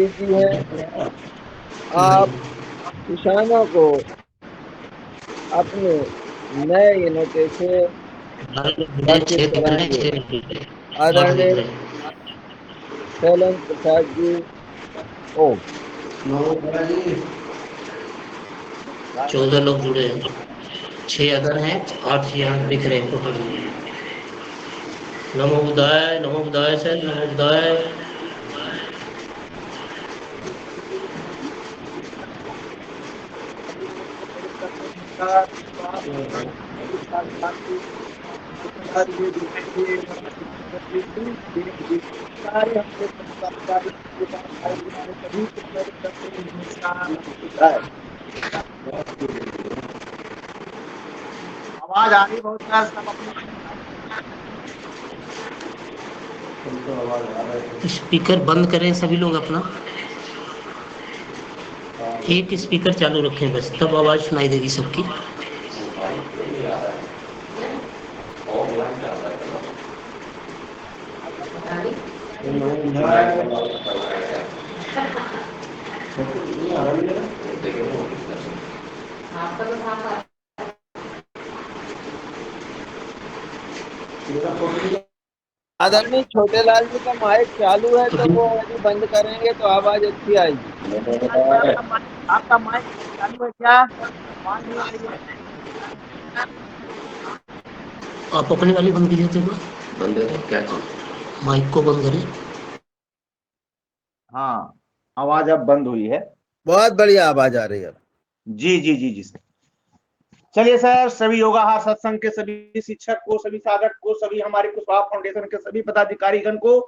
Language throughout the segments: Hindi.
कीजिए। आप किसानों को अपने नए यूनिट से परिचित 6 दिख रहे हैं, कराएंगे। 6 दिख रहे हैं, 8 आदरणीय दिख रहे हैं। शैलेंद्र प्रसाद जी को 14 लोग जुड़े हैं, 6 अदर हैं, 8 यहाँ दिख रहे हैं टोटल। नमो बुद्धाय, नमो बुद्धाय सर, नमो बुद्धाय। आवाज आ रही बहुत सार सब अपनी स्पीकर बंद करें सभी लोग अपना, एक स्पीकर चालू रखें बस, तब आवाज सुनाई देगी सबकी। आदरणीय छोटे लाल जी का माइक चालू है, तो वो यदि बंद करेंगे तो आवाज अच्छी आएगी। आपका माइक चालू है क्या? आवाज नहीं आ रही है। आप अपने वाली बंद कीजिए थे बंद है तो क्या चीज, माइक को बंद करें। हाँ, आवाज अब बंद हुई है। बहुत बढ़िया आवाज आ रही है। जी जी जी जी सर। चलिए सर, सभी योगाहार सत्संग के सभी शिक्षक को, सभी साधक को, सभी हमारे कुशवाहा फाउंडेशन के सभी पदाधिकारीगण को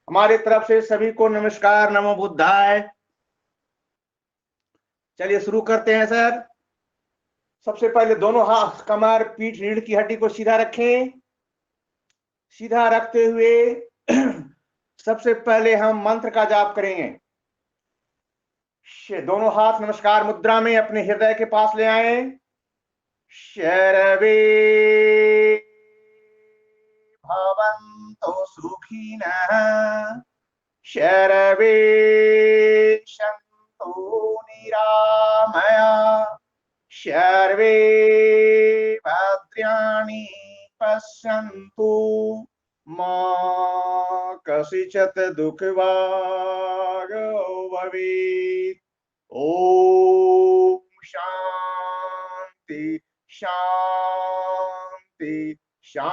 हमारे तरफ से सभी को नमस्कार, नमो बुद्धाय। चलिए शुरू करते हैं सर। सबसे पहले दोनों हाथ, कमर, पीठ, रीढ़ की हड्डी को सीधा रखें। सीधा रखते हुए सबसे पहले हम मंत्र का जाप करेंगे। दोनों हाथ नमस्कार मुद्रा में अपने हृदय के पास ले आए। शर्वे भवन्तु सुखिनः, शर्वे सन्तु निरामया, शर्वे भद्राणि पश्यन्तु, मा कस्यचित् दुःखभाग् भवेत्। ओम शांति शांति शांति।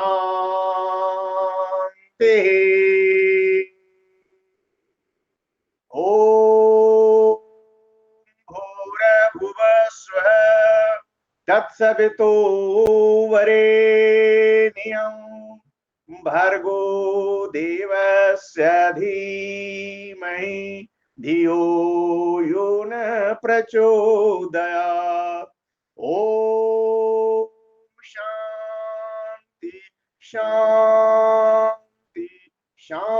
ओम भूर्भुवस्सुः तत्सवितुर्वरेण्यं भर्गो देवस्य धीमहि धियो यो न प्रचोदयात्। ओम शांति शांति शांति।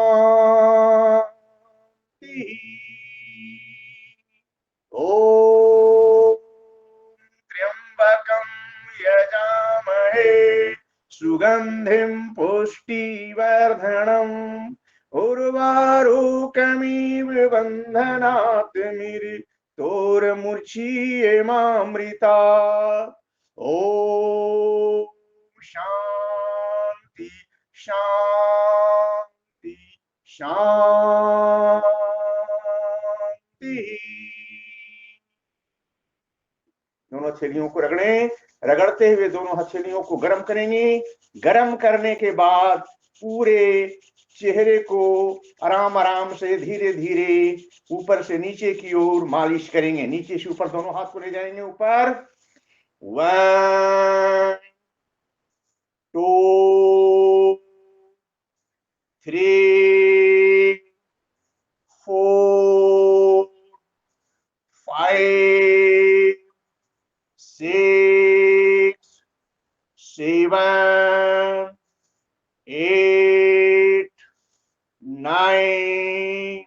ओम त्र्यंबकं यजामहे सुगंधिं पुष्टिवर्धनम् उर्वारुकमिव बन्धनात् मृत्योर्मुच्येमामृता। ओम शांति शांति शांति। दोनों हथेलियों को रगड़ें। रगड़ते हुए दोनों हथेलियों को गर्म करेंगे। गर्म करने के बाद पूरे चेहरे को आराम आराम से धीरे धीरे ऊपर से नीचे की ओर मालिश करेंगे। नीचे से ऊपर दोनों हाथ को ले जाएंगे ऊपर। 1 2 3 4 5 6 7 8 9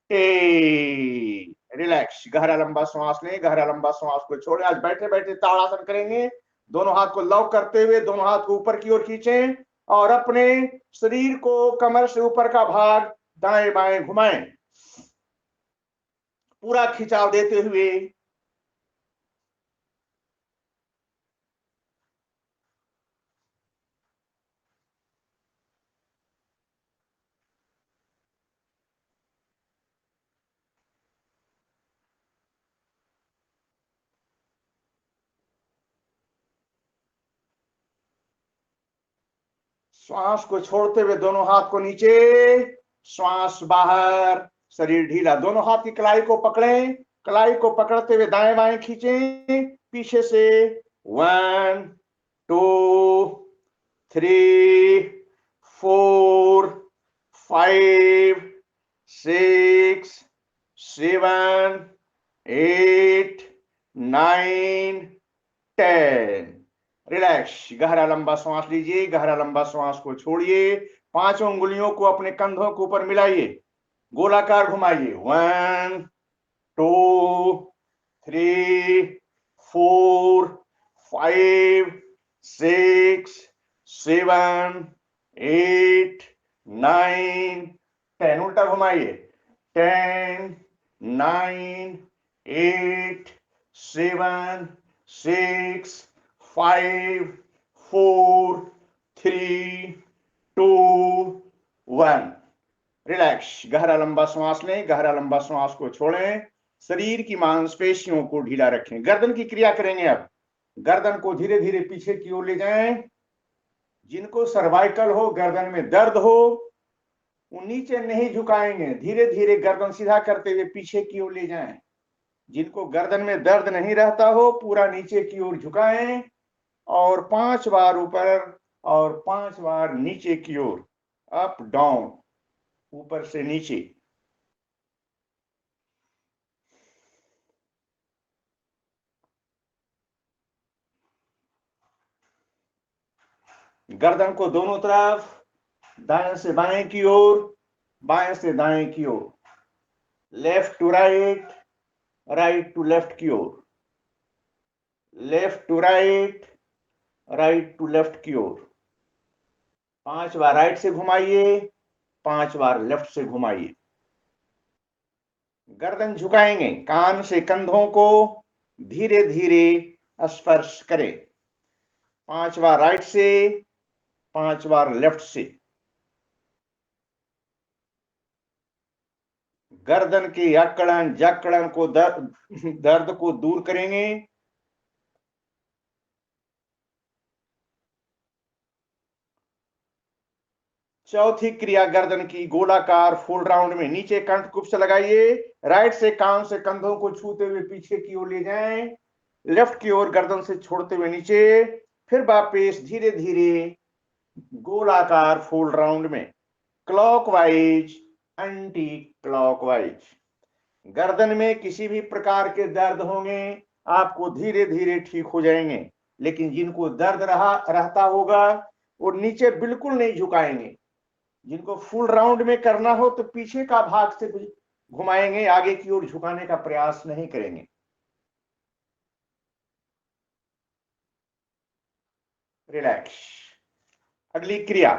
10। रिलैक्स, गहरा लंबा श्वास लें। गहरा लंबा श्वास को छोड़ें। आज बैठे बैठे ताड़ासन करेंगे। दोनों हाथ को लव करते हुए दोनों हाथ को ऊपर की ओर खींचें और अपने शरीर को कमर से ऊपर का भाग दाएं बाएं घुमाएं। पूरा खिंचाव देते हुए श्वास को छोड़ते हुए दोनों हाथ को नीचे, श्वास बाहर, शरीर ढीला। दोनों हाथ की कलाई को पकड़ें, कलाई को पकड़ते हुए दाएं बाएं खींचें पीछे से। 1 2 3 4 5 6 7 8 9 10। रिलैक्स, गहरा लंबा श्वास लीजिए, गहरा लंबा श्वास को छोड़िए। 5 उंगलियों को अपने कंधों के ऊपर मिलाइए, गोलाकार घुमाइए। 1 2 3 4 5 6 7 8 9 10। उल्टा घुमाइए। 10 9 8 7 6 5 4 3 2 1। रिलैक्स, गहरा लंबा श्वास लें, गहरा लंबा श्वास को छोड़ें। शरीर की मांसपेशियों को ढीला रखें। गर्दन की क्रिया करेंगे। अब गर्दन को धीरे धीरे पीछे की ओर ले जाएं। जिनको सर्वाइकल हो, गर्दन में दर्द हो, वो नीचे नहीं झुकाएंगे, धीरे धीरे गर्दन सीधा करते हुए पीछे की ओर ले जाएं। जिनको गर्दन में दर्द नहीं रहता हो, पूरा नीचे की ओर झुकाएं और 5 बार ऊपर और 5 बार नीचे की ओर, अप डाउन, ऊपर से नीचे। गर्दन को दोनों तरफ, दाएं से बाएं की ओर, बाएं से दाएं की ओर, left to right, right to left की ओर, left to right, right to left की ओर। 5 बार राइट से घुमाइए, 5 बार लेफ्ट से घुमाइए। गर्दन झुकाएंगे, कान से कंधों को धीरे धीरे स्पर्श करें। 5 बार राइट से, 5 बार लेफ्ट से। गर्दन के अकड़न जकड़न को दर्द को दूर करेंगे। चौथी क्रिया गर्दन की, गोलाकार फुल राउंड में। नीचे कंठ कुप्स लगाइए, राइट से कान से कंधों को छूते हुए पीछे की ओर ले जाएं, लेफ्ट की ओर गर्दन से छोड़ते हुए नीचे, फिर वापस धीरे धीरे गोलाकार फुल राउंड में, क्लॉकवाइज एंटी क्लॉकवाइज। गर्दन में किसी भी प्रकार के दर्द होंगे, आपको धीरे धीरे ठीक हो जाएंगे। लेकिन जिनको दर्द रहता होगा, वो नीचे बिल्कुल नहीं झुकाएंगे। जिनको फुल राउंड में करना हो तो पीछे का भाग से घुमाएंगे, आगे की ओर झुकाने का प्रयास नहीं करेंगे। रिलैक्स। अगली क्रिया,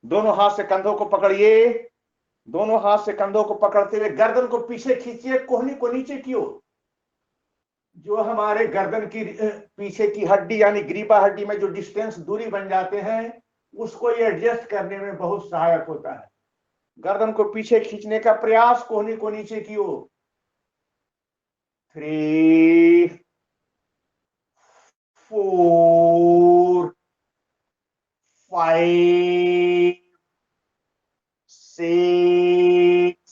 दोनों हाथ से कंधों को पकड़िए, दोनों हाथ से कंधों को पकड़ते हुए गर्दन को पीछे खींचिए, कोहनी को नीचे की ओर। जो हमारे गर्दन की पीछे की हड्डी यानी ग्रीवा हड्डी में जो डिस्टेंस, दूरी बन जाते हैं, उसको ये एडजस्ट करने में बहुत सहायक होता है। गर्दन को पीछे खींचने का प्रयास, कोहनी को नीचे की ओर। 3 4 5 6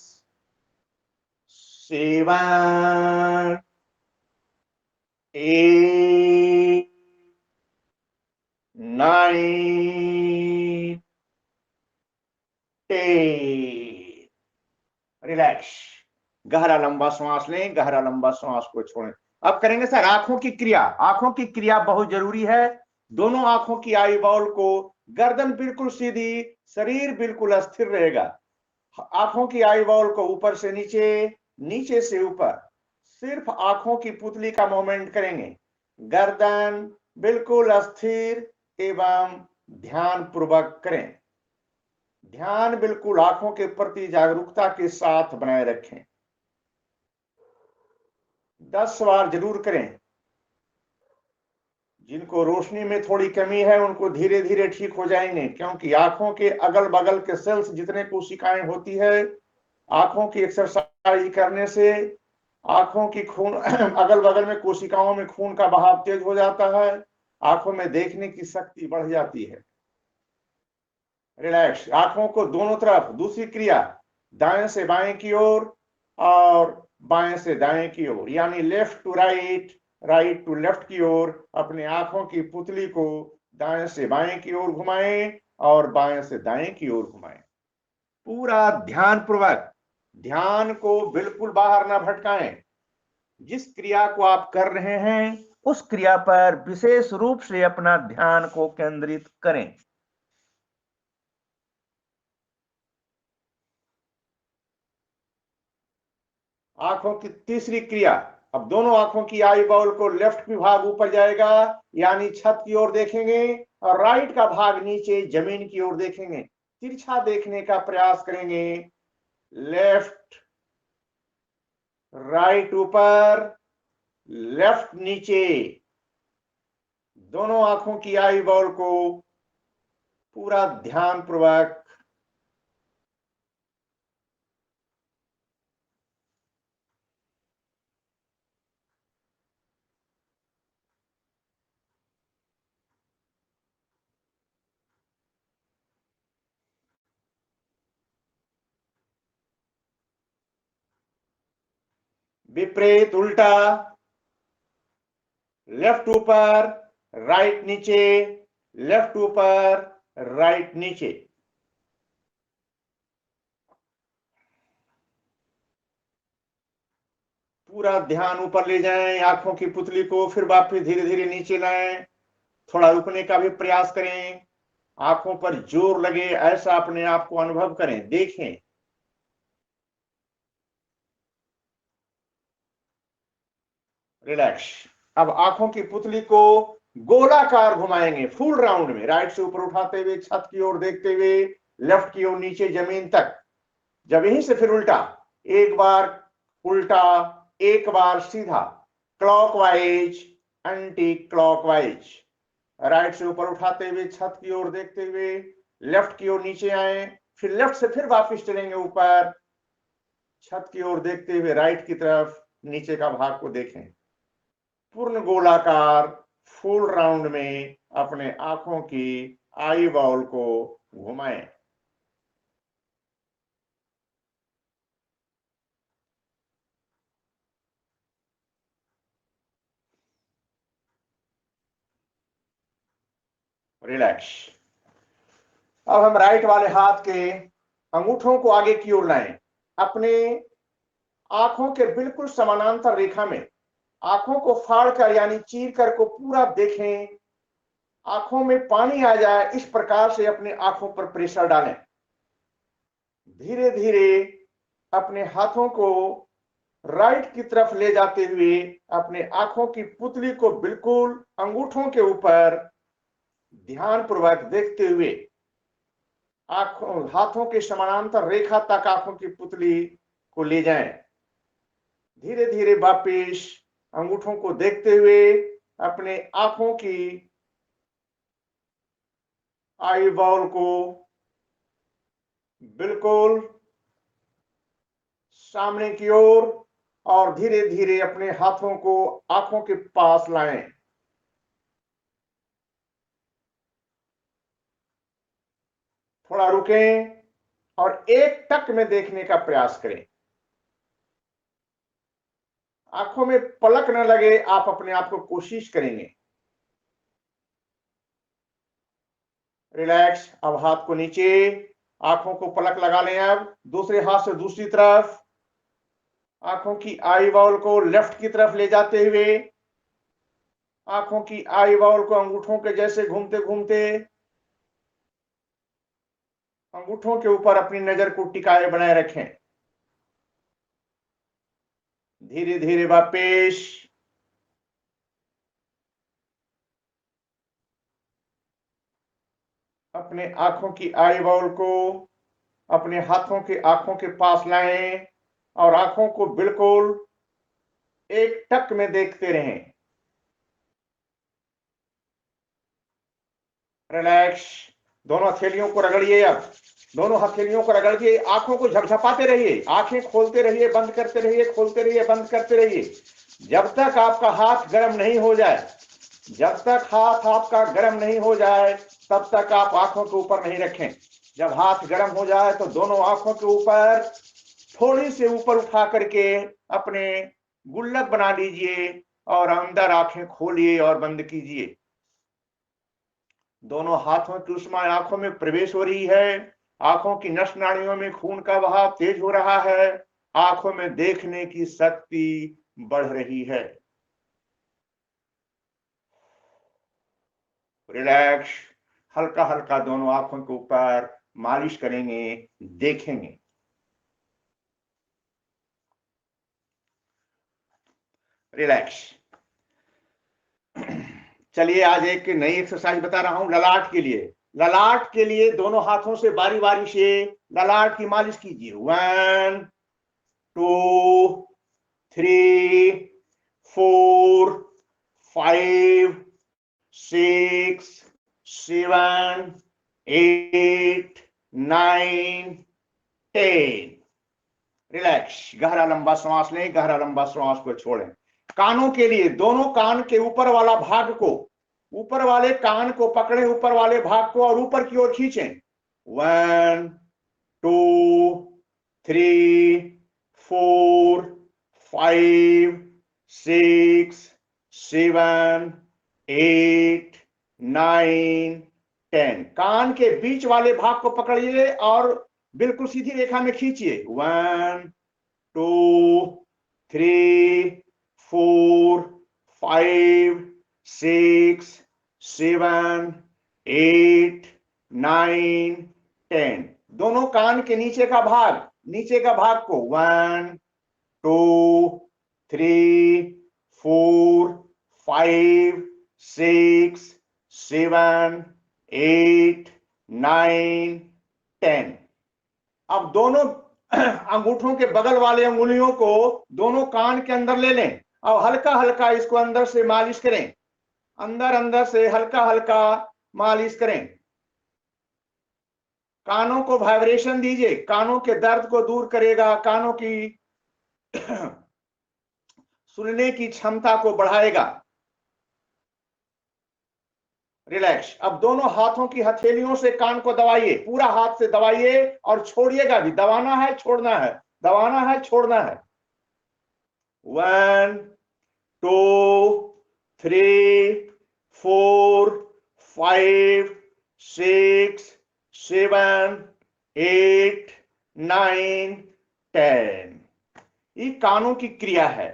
7 8 9 10। रिलैक्स, गहरा लंबा श्वास लें, गहरा लंबा श्वास को छोड़ें। अब करेंगे सर आंखों की क्रिया। आंखों की क्रिया बहुत जरूरी है। दोनों आंखों की आई बॉल को, गर्दन बिल्कुल सीधी, शरीर बिल्कुल स्थिर रहेगा। आंखों की आई बॉल को ऊपर से नीचे, नीचे से ऊपर, सिर्फ आंखों की पुतली का मूवमेंट करेंगे। गर्दन बिल्कुल स्थिर एवं ध्यान पूर्वक करें। ध्यान बिल्कुल आंखों के प्रति जागरूकता के साथ बनाए रखें। 10 बार जरूर करें। जिनको रोशनी में थोड़ी कमी है उनको धीरे धीरे ठीक हो जाएंगे, क्योंकि आंखों के अगल बगल के सेल्स जितने कोशिकाएं होती है, आंखों की एक्सरसाइज करने से आंखों की खून अगल बगल में कोशिकाओं में खून का बहाव तेज हो जाता है, आंखों में देखने की शक्ति बढ़ जाती है। रिलैक्स। आंखों को दोनों तरफ, दूसरी क्रिया दाएं से बाएं की ओर और बाएं से दाएं की ओर, यानी left to right, right to left की ओर अपने आंखों की पुतली को दाएं से बाएं की ओर घुमाएं और बाएं से दाएं की ओर घुमाएं। पूरा ध्यान पूर्वक, ध्यान को बिल्कुल बाहर ना भटकाएं। जिस क्रिया को आप कर रहे हैं उस क्रिया पर विशेष रूप से अपना ध्यान को केंद्रित करें। आंखों की तीसरी क्रिया, अब दोनों आंखों की आई बॉल को लेफ्ट विभाग ऊपर जाएगा, यानी छत की ओर देखेंगे, और राइट का भाग नीचे जमीन की ओर देखेंगे। तिरछा देखने का प्रयास करेंगे। लेफ्ट, राइट ऊपर, लेफ्ट नीचे। दोनों आंखों की आई बॉल को पूरा ध्यान पूर्वक विपरीत, उल्टा, लेफ्ट ऊपर, राइट नीचे, लेफ्ट ऊपर, राइट नीचे। पूरा ध्यान ऊपर ले जाएं आंखों की पुतली को, फिर वापस धीरे धीरे नीचे लाएं। थोड़ा रुकने का भी प्रयास करें, आंखों पर जोर लगे ऐसा अपने आप को अनुभव करें, देखें। रिलैक्स। अब आंखों की पुतली को गोलाकार घुमाएंगे, फुल राउंड में, राइट से ऊपर उठाते हुए, छत की ओर देखते हुए, लेफ्ट की ओर नीचे जमीन तक। जब यहीं से फिर उल्टा, एक बार उल्टा, एक बार सीधा, क्लॉकवाइज, एंटी क्लॉकवाइज। राइट से ऊपर उठाते हुए, छत की ओर देखते हुए, लेफ्ट की ओर नीचे आए, फिर लेफ्ट से फिर वापस चलेंगे ऊपर, छत की ओर देखते हुए राइट की तरफ, नीचे का भाग को देखें। पूर्ण गोलाकार, फुल राउंड में अपने आंखों की आई बॉल को घुमाएं। रिलैक्स। अब हम राइट वाले हाथ के अंगूठों को आगे की ओर लाएं, अपने आंखों के बिल्कुल समानांतर रेखा में आंखों को फाड़कर यानी चीर कर को पूरा देखें, आंखों में पानी आ जाए इस प्रकार से अपने आंखों पर प्रेशर डालें। धीरे धीरे अपने हाथों को राइट की तरफ ले जाते हुए अपने आंखों की पुतली को बिल्कुल अंगूठों के ऊपर ध्यानपूर्वक देखते हुए आंखों, हाथों के समानांतर रेखा तक आंखों की पुतली को ले जाएं। धीरे धीरे वापिस अंगूठों को देखते हुए अपने आंखों की आई बॉल को बिल्कुल सामने की ओर और धीरे धीरे अपने हाथों को आंखों के पास लाएं। थोड़ा रुकें और एक टक में देखने का प्रयास करें। आंखों में पलक न लगे, आप अपने आप को कोशिश करेंगे। रिलैक्स। अब हाथ को नीचे, आंखों को पलक लगा लें। अब दूसरे हाथ से दूसरी तरफ आंखों की आई बॉल को लेफ्ट की तरफ ले जाते हुए आंखों की आई बॉल को अंगूठों के जैसे घूमते घूमते अंगूठों के ऊपर अपनी नजर को टिकाए बनाए रखें। धीरे धीरे वापिस अपने आंखों की आई बॉल को अपने हाथों के आंखों के पास लाएं और आंखों को बिल्कुल एक टक में देखते रहें। रिलैक्स। दोनों हथेलियों को रगड़िए। अब दोनों हथेलियों को रगड़ के आंखों को झपझपाते रहिए, आंखें खोलते रहिए, बंद करते रहिए, खोलते रहिए, बंद करते रहिए, जब तक आपका हाथ गर्म नहीं हो जाए। जब तक हाथ आपका गर्म नहीं हो जाए तब तक आप आंखों के ऊपर नहीं रखें। जब हाथ गर्म हो जाए तो दोनों आंखों के ऊपर थोड़ी से ऊपर उठा करके अपने गुल्लक बना लीजिए और अंदर आंखें खोलिए और बंद कीजिए। दोनों हाथों की उष्मा आंखों में प्रवेश हो रही है, आंखों की नस नाड़ियों में खून का बहाव तेज हो रहा है, आंखों में देखने की शक्ति बढ़ रही है। रिलैक्स। हल्का हल्का दोनों आंखों के ऊपर मालिश करेंगे, देखेंगे। रिलैक्स। चलिए आज एक नई एक्सरसाइज बता रहा हूं ललाट के लिए। ललाट के लिए दोनों हाथों से बारी बारी से ललाट की मालिश कीजिए। 1 2 3 4 5 6 7 8 9 10। रिलैक्स। गहरा लंबा सांस लें, गहरा लंबा सांस को छोड़ें। कानों के लिए दोनों कान के ऊपर वाला भाग को, ऊपर वाले कान को पकड़ें, ऊपर वाले भाग को और ऊपर की ओर खींचें। 1 2 3 4 5 6 7 8 9 10। कान के बीच वाले भाग को पकड़िए और बिल्कुल सीधी रेखा में खींचिए। 1 2 3 4 5 6 7 8 9 10। दोनों कान के नीचे का भाग को 1 2 3 4 5 6 7 8 9 10। अब दोनों अंगूठों के बगल वाले अंगुलियों को दोनों कान के अंदर ले लें और हल्का हल्का इसको अंदर से मालिश करें। अंदर अंदर से हल्का हल्का मालिश करें। कानों को वाइब्रेशन दीजिए, कानों के दर्द को दूर करेगा, कानों की सुनने की क्षमता को बढ़ाएगा। रिलैक्स। अब दोनों हाथों की हथेलियों से कान को दबाइए, पूरा हाथ से दबाइए और छोड़िएगा भी। दबाना है, छोड़ना है, दबाना है, छोड़ना है। 1 2 3 4 5 6 7 8 9 10। ये कानों की क्रिया है।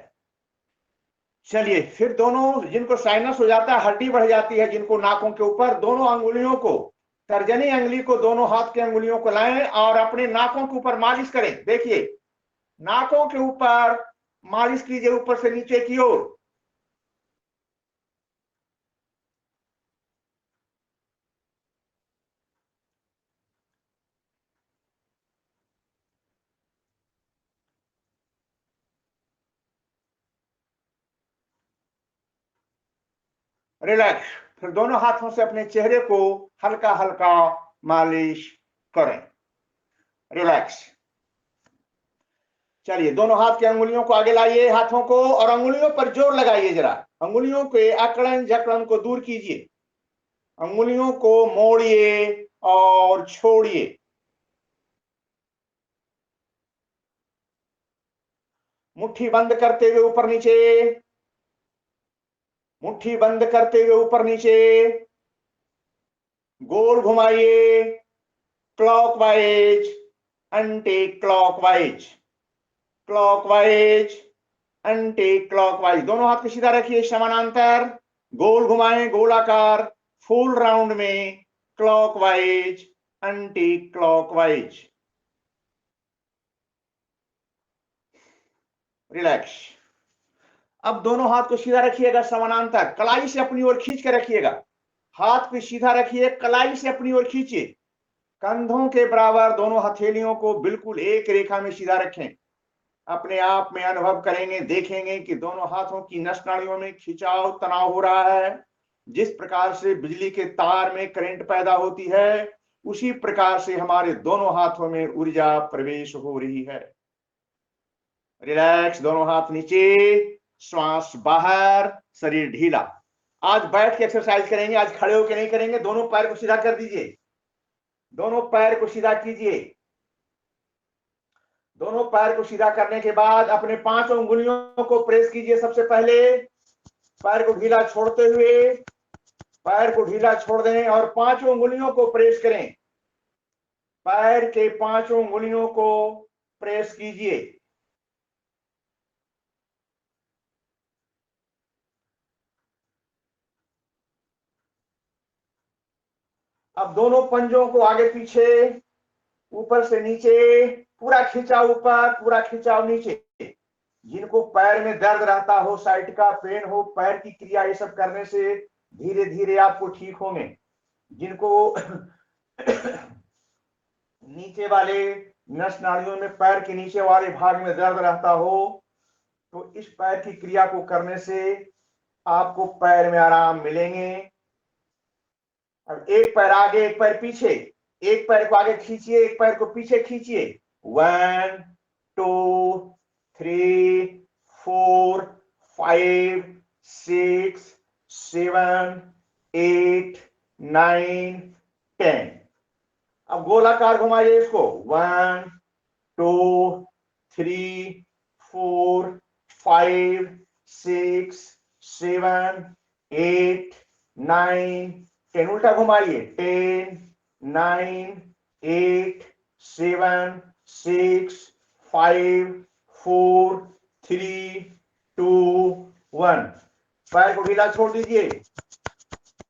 चलिए फिर दोनों, जिनको साइनस हो जाता है, हड्डी बढ़ जाती है जिनको नाकों के ऊपर, दोनों अंगुलियों को, तर्जनी अंगुली को दोनों हाथ के अंगुलियों को लाएं और अपने नाकों के ऊपर मालिश करें। देखिए नाकों के ऊपर मालिश कीजिए, ऊपर से नीचे की ओर। रिलैक्स। फिर दोनों हाथों से अपने चेहरे को हल्का हल्का मालिश करें। रिलैक्स। चलिए दोनों हाथ की अंगुलियों को आगे लाइए, हाथों को, और अंगुलियों पर जोर लगाइए। जरा अंगुलियों के अकड़न जकड़न को दूर कीजिए। अंगुलियों को मोड़िए और छोड़िए। मुट्ठी बंद करते हुए ऊपर नीचे, मुट्ठी बंद करते हुए ऊपर नीचे। गोल घुमाइए, clockwise, anticlockwise, clockwise, anticlockwise. दोनों हाथ को सीधा रखिए, समानांतर, गोल घुमाएं, गोलाकार, फुल राउंड में, क्लॉकवाइज, एंटी क्लॉकवाइज। रिलैक्स। अब दोनों हाथ को सीधा रखिएगा, समानांतर, कलाई से अपनी ओर खींच के रखिएगा। हाथ को सीधा रखिए, कलाई से अपनी ओर खींचिए। कंधों के बराबर दोनों हथेलियों को बिल्कुल एक रेखा में सीधा रखें। अपने आप में अनुभव करेंगे, देखेंगे कि दोनों हाथों की नस नाड़ियों में खिंचाव तनाव हो रहा है। जिस प्रकार से बिजली के तार में करंट पैदा होती है, उसी प्रकार से हमारे दोनों हाथों में ऊर्जा प्रवेश हो रही है। रिलैक्स, दोनों हाथ नीचे, श्वास बाहर, शरीर ढीला। आज बैठ के एक्सरसाइज करेंगे, आज खड़े होकर नहीं करेंगे। दोनों पैर को सीधा कर दीजिए, दोनों पैर को सीधा कीजिए। दोनों पैर को सीधा करने के बाद अपने 5 उंगलियों को प्रेस कीजिए। सबसे पहले पैर को ढीला छोड़ते हुए पैर को ढीला छोड़ दें और 5 उंगलियों को प्रेस करें। पैर के 5 उंगलियों को प्रेस कीजिए। अब दोनों पंजों को आगे पीछे, ऊपर से नीचे, पूरा खिंचाव ऊपर, पूरा खिंचाव नीचे। जिनको पैर में दर्द रहता हो, साइड का पेन हो, पैर की क्रिया ये सब करने से धीरे धीरे आपको ठीक होंगे। जिनको नीचे वाले नस नाड़ियों में, पैर के नीचे वाले भाग में दर्द रहता हो, तो इस पैर की क्रिया को करने से आपको पैर में आराम मिलेंगे। अब एक पैर आगे, एक पैर पीछे, एक पैर को आगे खींचिए, एक पैर को पीछे खींचिए। 1 2 3 4 5 6 7 8 9 10। अब गोलाकार घुमाइए इसको। 1 2 3 4 5 6 7 8 9 10। उल्टा घुमाइए। 10 9 8 7 6 5 4 3 2 1। पैर को ढीला छोड़ दीजिए,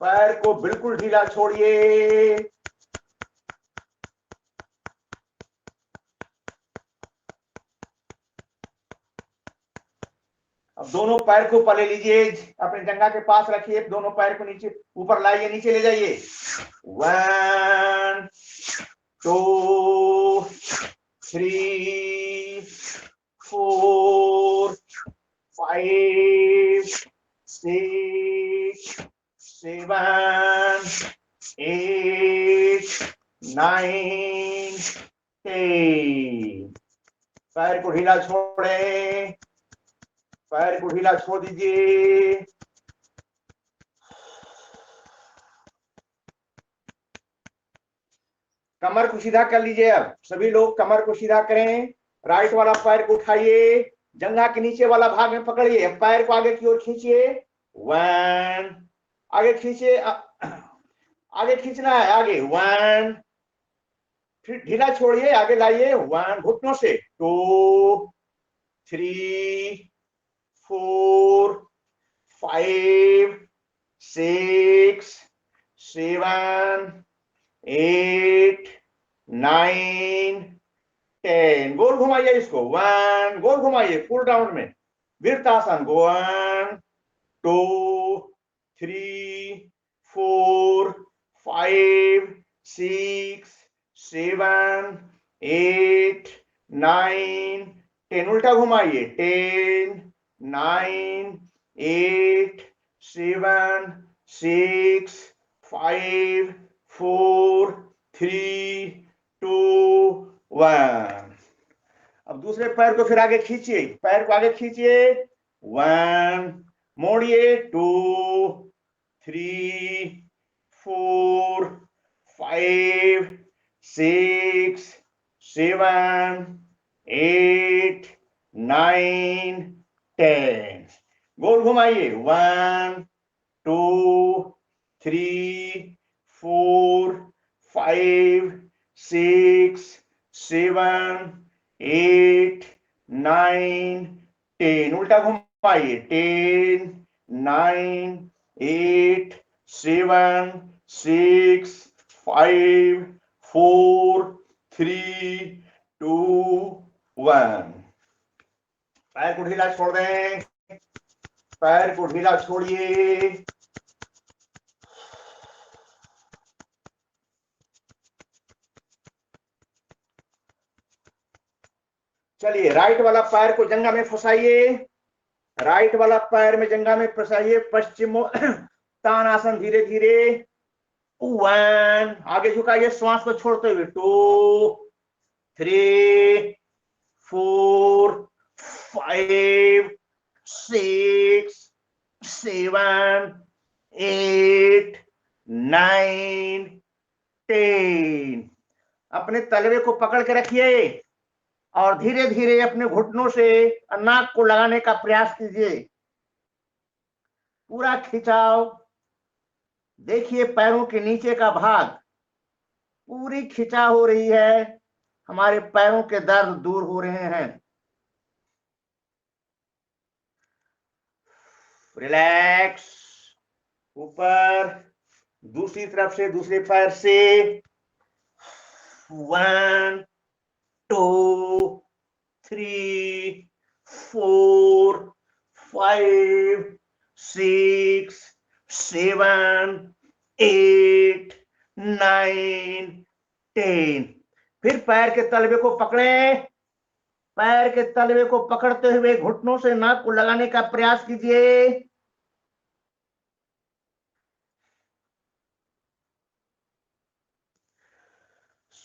पैर को बिल्कुल ढीला छोड़िए। अब दोनों पैर को पले लीजिए, अपने जंघा के पास रखिए, दोनों पैर को नीचे ऊपर लाइए, नीचे ले जाइए। 1 2 3 4 5 6 7 8 9 10। पैर को ढीला छोड़ें, पैर को ढीला छोड़ दीजिए। कमर को सीधा कर लीजिए। अब सभी लोग कमर को सीधा करें। राइट वाला पैर को उठाइए, जंघा के नीचे वाला भाग में पकड़िए, पैर को आगे की ओर खींचिए। 1, आगे खींचिए, आगे खींचना है, आगे 1, फिर ढीला छोड़िए, आगे लाइए। 1, घुटनों से। 2 3 4 5 6 7 8 9 10। गोल घुमाइए इसको। 1, गोल घुमाइए फुल राउंड में, वृत्तासन। 1 2 3 4 5 6 7 8 9 10। उल्टा घुमाइए। 10 9 8 7 6 5 4 3 2 1। अब दूसरे पैर को फिर आगे खींचिए, पैर को आगे खींचिए। 1, मोड़िए। 2 3 4 5 6 7 8 9 10। गोल घुमाइए। 1 2 3 4 5 6 7 8 9 10। उल्टा घुमाइए। 10 9 8 7 6 5 4 3 2 1। पैर को ढीला छोड़ दें, पैर को ढीला छोड़िए। चलिए राइट वाला पैर को जंघा में फंसाइए, राइट वाला पैर में जंघा में फंसाइए, पश्चिमोत्तानासन धीरे धीरे। 1, आगे झुकाइए श्वास को छोड़ते हुए। 2, 3, 4, 5, 6, 7, 8, 9, 10। अपने तलवे को पकड़ के रखिए और धीरे धीरे अपने घुटनों से नाक को लगाने का प्रयास कीजिए। पूरा खिंचाव, देखिए पैरों के नीचे का भाग पूरी खिंचाव हो रही है, हमारे पैरों के दर्द दूर हो रहे हैं। रिलैक्स, ऊपर, दूसरी तरफ से दूसरे पैर से। 1, 2, 3, 4, 5, 6, 7, 8, 9, 10। फिर पैर के तलवे को पकड़ें, पैर के तलवे को पकड़ते हुए घुटनों से नाक को लगाने का प्रयास कीजिए।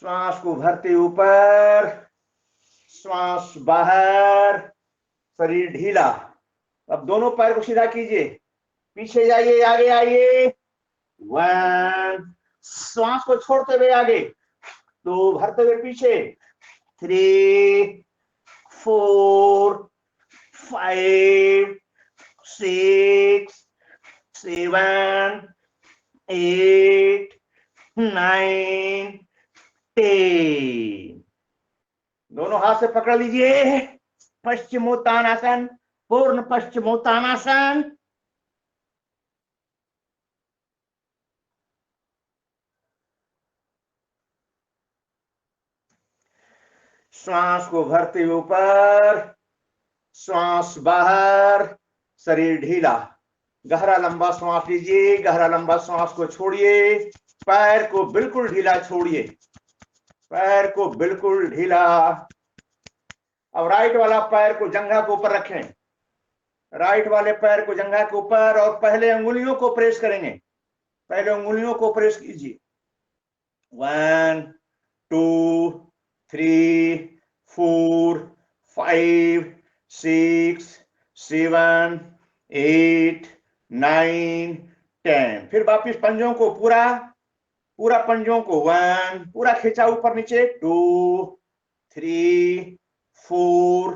श्वास को भरते ऊपर, श्वास बाहर, शरीर ढीला। अब दोनों पैर को सीधा कीजिए, पीछे जाइए, आगे आइए। 1, श्वास को छोड़ते हुए आगे, 2 भरते हुए पीछे। 3, 4, 5, 6, 7, 8, 9, 10। दोनों हाथ से पकड़ लीजिए, पश्चिमोत्तानासन, पूर्ण पश्चिमोत्तानासन। श्वास को भरते ऊपर, श्वास बाहर, शरीर ढीला। गहरा लंबा श्वास लीजिए, गहरा लंबा श्वास को छोड़िए, पैर को बिल्कुल ढीला छोड़िए, पैर को बिल्कुल ढीला। अब राइट वाला पैर को जंघा के ऊपर रखें, राइट वाले पैर को जंघा के ऊपर, और पहले अंगुलियों को प्रेस करेंगे, पहले अंगुलियों को प्रेस कीजिए। 1, 2, 3, 4, 5, 6, 7, 8, 9, 10। फिर वापिस पंजों को पूरा पंजों को 1, पूरा खींचा ऊपर नीचे। 2, 3, 4,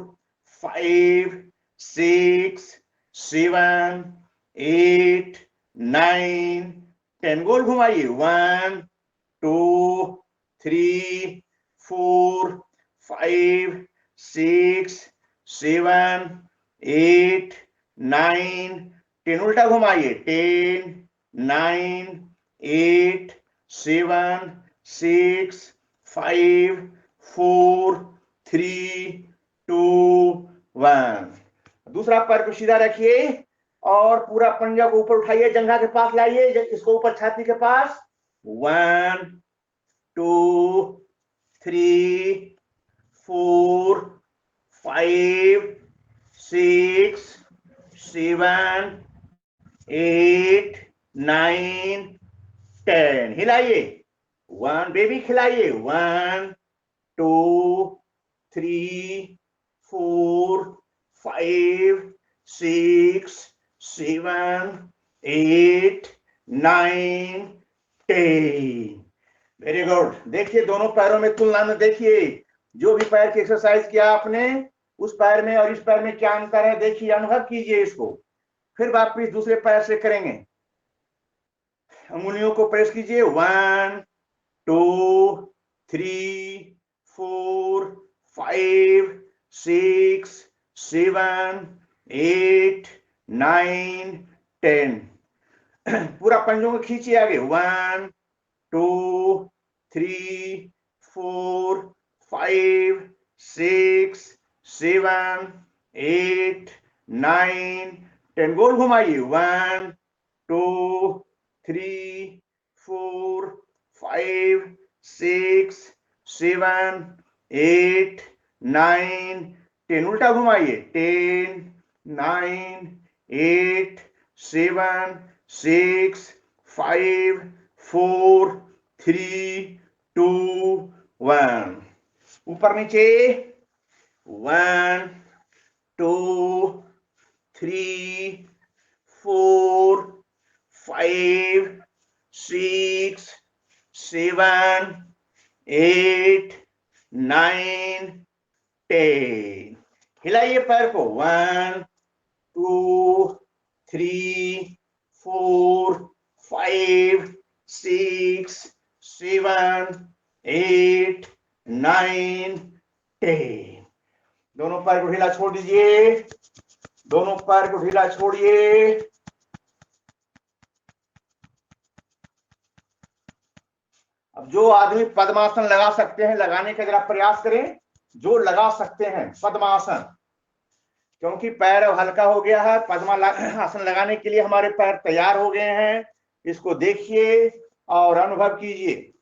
5, 6, 7, 8, 9, 10। गोल घुमाइए। 1, 2, 3, 4, 5, 6, 7, 8, 9, 10। उल्टा घुमाइए। 10, 9, 8, 7, 6, 5, 4, 3, 2, 1। दूसरा पैर को सीधा रखिए और पूरा पंजा को ऊपर उठाइए, जंघा के पास लाइए, इसको ऊपर छाती के पास। 1, 2, 3, 4, 5, 6, 7, 8, 9, 10। हिलाइए। 1, बेबी खिलाइए। 1, 2, 3, 4, 5, 6, 7, 8, 9, 10। Very good. देखिए दोनों पैरों में तुलना में देखिए, जो भी पैर की एक्सरसाइज किया आपने, उस पैर में और इस पैर में क्या अंतर है, देखिए, अनुभव कीजिए इसको। फिर वापिस दूसरे पैर से करेंगे, अंगुलियों को प्रेस कीजिए। 1, 2, 3, 4, 5, 6, 7, 8, 9, 10। पूरा पंजों को खींचिए आगे। 1, 2, 3, 4, 5, 6, 7, 8, 9, 10। गोल घुमाइए। 1, 2, 3, 4, 5, 6, 7, 8, 9 10, उल्टा घुमाइए, 10 9 8 7 6 5 4 3 2 1, ऊपर नीचे 1 2 3 4 5 6 7 8 9 10, हिलाइए पैर को, 1 2 3 4 5 6 7 8 9 10, दोनों पैर को ढीला छोड़ दीजिए, दोनों पैर को ढीला छोड़िए। अब जो आदमी पद्मासन लगा सकते हैं, लगाने का जरा प्रयास करें, जो लगा सकते हैं पद्मासन, क्योंकि पैर अब हल्का हो गया है, पद्मासन लगाने के लिए हमारे पैर तैयार हो गए हैं। इसको देखिए और अनुभव कीजिए,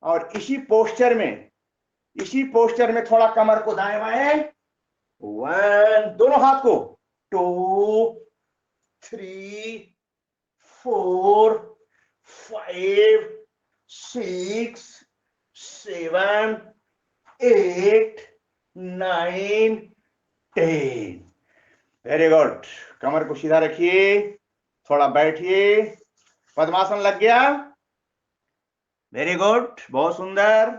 और इसी पोस्चर में थोड़ा कमर को दाएं बाएं, 1 दोनों हाथ को, 2 3 4 5 6 7 8 9 10, वेरी गुड। कमर को सीधा रखिए, थोड़ा बैठिए, पद्मासन लग गया, वेरी गुड, बहुत सुंदर।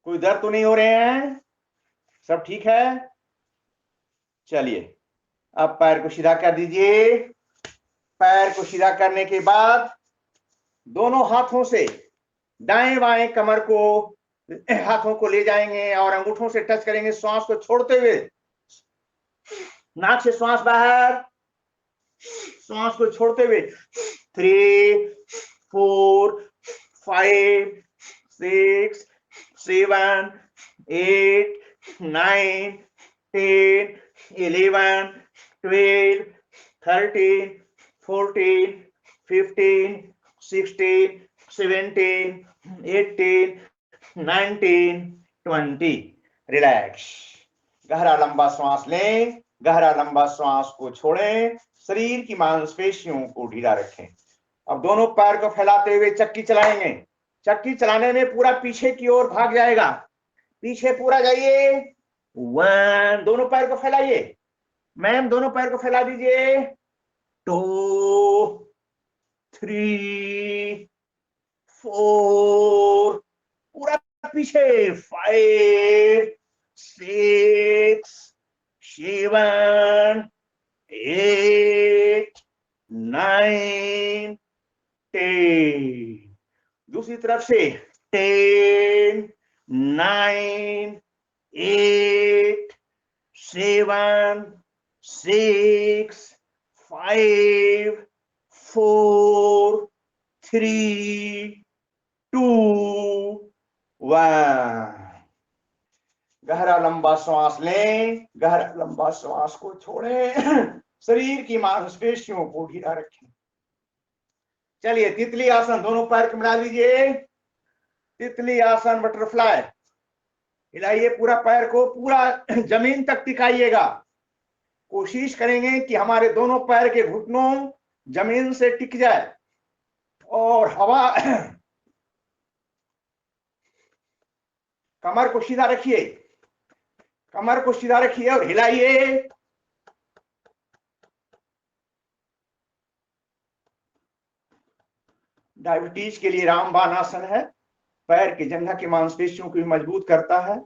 कोई दर्द तो नहीं हो रहे हैं, सब ठीक है? चलिए अब पैर को सीधा कर दीजिए। पैर को सीधा करने के बाद दोनों हाथों से दाएं बाएं कमर को, हाथों को ले जाएंगे और अंगूठों से टच करेंगे, श्वास को छोड़ते हुए, नाक से श्वास बाहर, श्वास को छोड़ते हुए, 3 4 5 6 7 8 9 10 11 12 13 14 15 16 17 18 19 20, रिलैक्स। गहरा लंबा श्वास लें, गहरा लंबा श्वास को छोड़ें, शरीर की मांसपेशियों को ढीला रखें। अब दोनों पैर को फैलाते हुए चक्की चलाएंगे। चक्की चलाने में पूरा पीछे की ओर भाग जाएगा, पीछे पूरा जाइए, 1 दोनों पैर को फैलाइए, मैम दोनों पैर को फैला दीजिए, 2 3 4 पूरा पीछे, 5 6 7 8 9 10, दूसरी तरफ से 10 9 8 7 6 5 4 3 2 1, गहरा लंबा श्वास लें, गहरा लंबा श्वास को छोड़ें, शरीर की मांसपेशियों को ढीला रखें। चलिए तितली आसन, दोनों पैर को मिला लीजिए, तितली आसन बटरफ्लाई, हिलाइए पूरा पैर को, पूरा जमीन तक टिकाइएगा। कोशिश करेंगे कि हमारे दोनों पैर के घुटनों जमीन से टिक जाए और हवा, कमर को सीधा रखिए, कमर को सीधा रखिए और हिलाइए। डायबिटीज के लिए रामबाण आसन है, पैर की जंघा की मांसपेशियों को भी मजबूत करता है।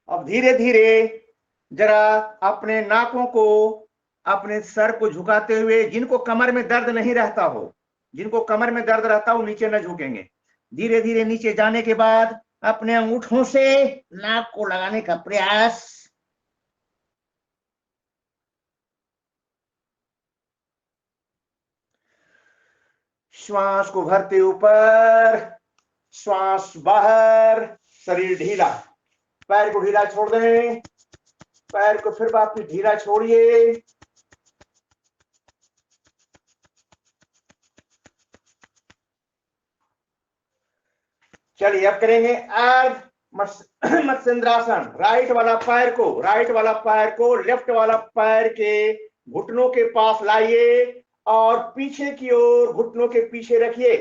अब धीरे धीरे जरा अपने नाकों को, अपने सर को झुकाते हुए, जिनको कमर में दर्द नहीं रहता हो, जिनको कमर में दर्द रहता हो नीचे न झुकेंगे, धीरे धीरे नीचे जाने के बाद अपने अंगूठों से नाक को लगाने का प्रयास, श्वास को भरते ऊपर, श्वास बाहर, शरीर ढीला, पैर को ढीला छोड़ दें, पैर को फिर वापस ढीला छोड़िए। चलिए अब करेंगे अर्ध मत्स्येंद्रासन। राइट वाला पैर को लेफ्ट वाला पैर के घुटनों के पास लाइए और पीछे की ओर घुटनों के पीछे रखिए।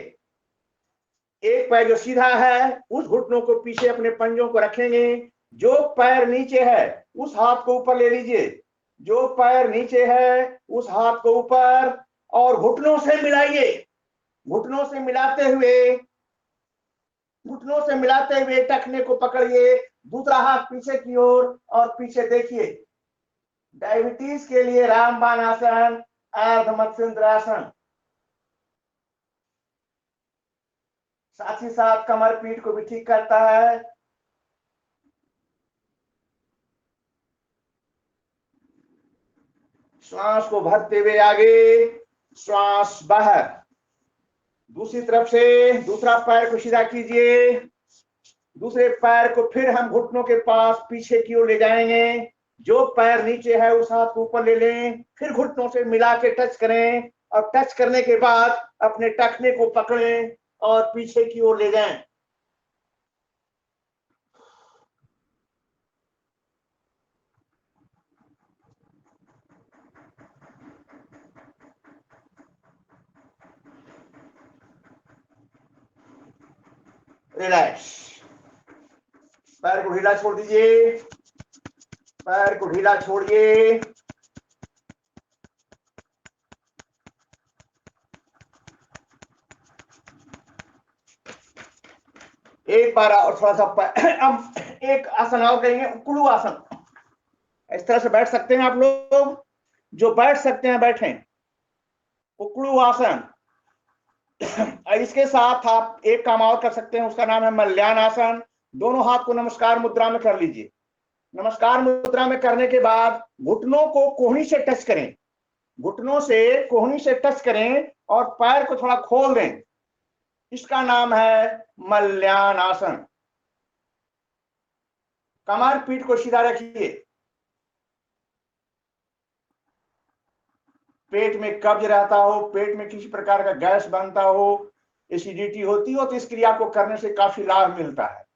एक पैर जो सीधा है उस घुटनों को पीछे अपने पंजों को रखेंगे। जो पैर नीचे है उस हाथ को ऊपर ले लीजिए, जो पैर नीचे है उस हाथ को ऊपर और घुटनों से मिलाइए। घुटनों से मिलाते हुए टखने को पकड़िए, दूसरा हाथ पीछे की ओर और पीछे देखिए। डायबिटीज के लिए रामबाण आसन, अर्ध मत्स्येंद्रासन। साथ ही साथ कमर पीठ को भी ठीक करता है। श्वास को भरते हुए आगे, श्वास बाहर। दूसरी तरफ से दूसरा पैर को सीधा कीजिए, दूसरे पैर को फिर हम घुटनों के पास पीछे की ओर ले जाएंगे। जो पैर नीचे है उस हाथ को ऊपर ले लें, फिर घुटनों से मिला के टच करें और टच करने के बाद अपने टखने को पकड़ें और पीछे की ओर ले जाएं। रिलैक्स। पैर को ढीला छोड़ दीजिए, पैर को ढीला छोड़िए। एक बार और थोड़ा सा अब एक आसन और करेंगे, उकड़ू आसन। इस तरह से बैठ सकते हैं आप लोग, जो बैठ सकते हैं बैठें। उकड़ू आसन। इसके साथ आप एक काम और कर सकते हैं, उसका नाम है मल्यान आसन। दोनों हाथ को नमस्कार मुद्रा में कर लीजिए। नमस्कार मुद्रा में करने के बाद घुटनों को कोहनी से टच करें, घुटनों से कोहनी से टच करें और पैर को थोड़ा खोल दें। इसका नाम है मल्यान आसन। कमर पीठ को सीधा रखिए। पेट में कब्ज रहता हो, पेट में किसी प्रकार का गैस बनता हो, एसिडिटी होती हो, तो इस क्रिया को करने से काफी लाभ मिलता है।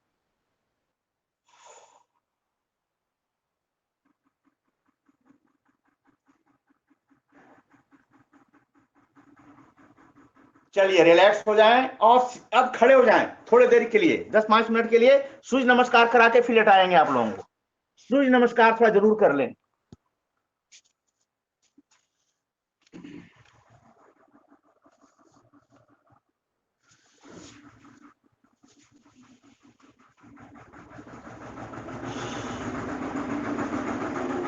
चलिए रिलैक्स हो जाएं और अब खड़े हो जाएं थोड़ी देर के लिए, 10-5 मिनट के लिए सूर्य नमस्कार करा के फिर लेटाएंगे आप लोगों को। सूर्य नमस्कार थोड़ा जरूर कर लें।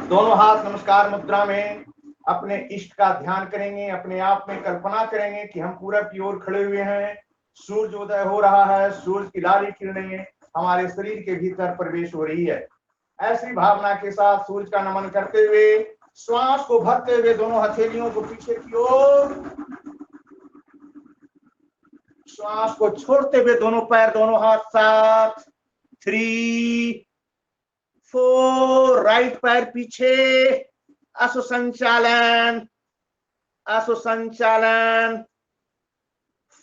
दोनों हाथ नमस्कार मुद्रा में अपने इष्ट का ध्यान करेंगे। अपने आप में कल्पना करेंगे कि हम पूरब की ओर खड़े हुए हैं, सूर्य उदय हो रहा है, सूर्य की लाली किरणें हमारे शरीर के भीतर प्रवेश हो रही है। ऐसी भावना के साथ सूर्य का नमन करते हुए श्वास को भरते हुए दोनों हथेलियों को पीछे की ओर, श्वास को छोड़ते हुए दोनों पैर दोनों हाथ साथ। 3 4, राइट पैर पीछे, असुसंचालन,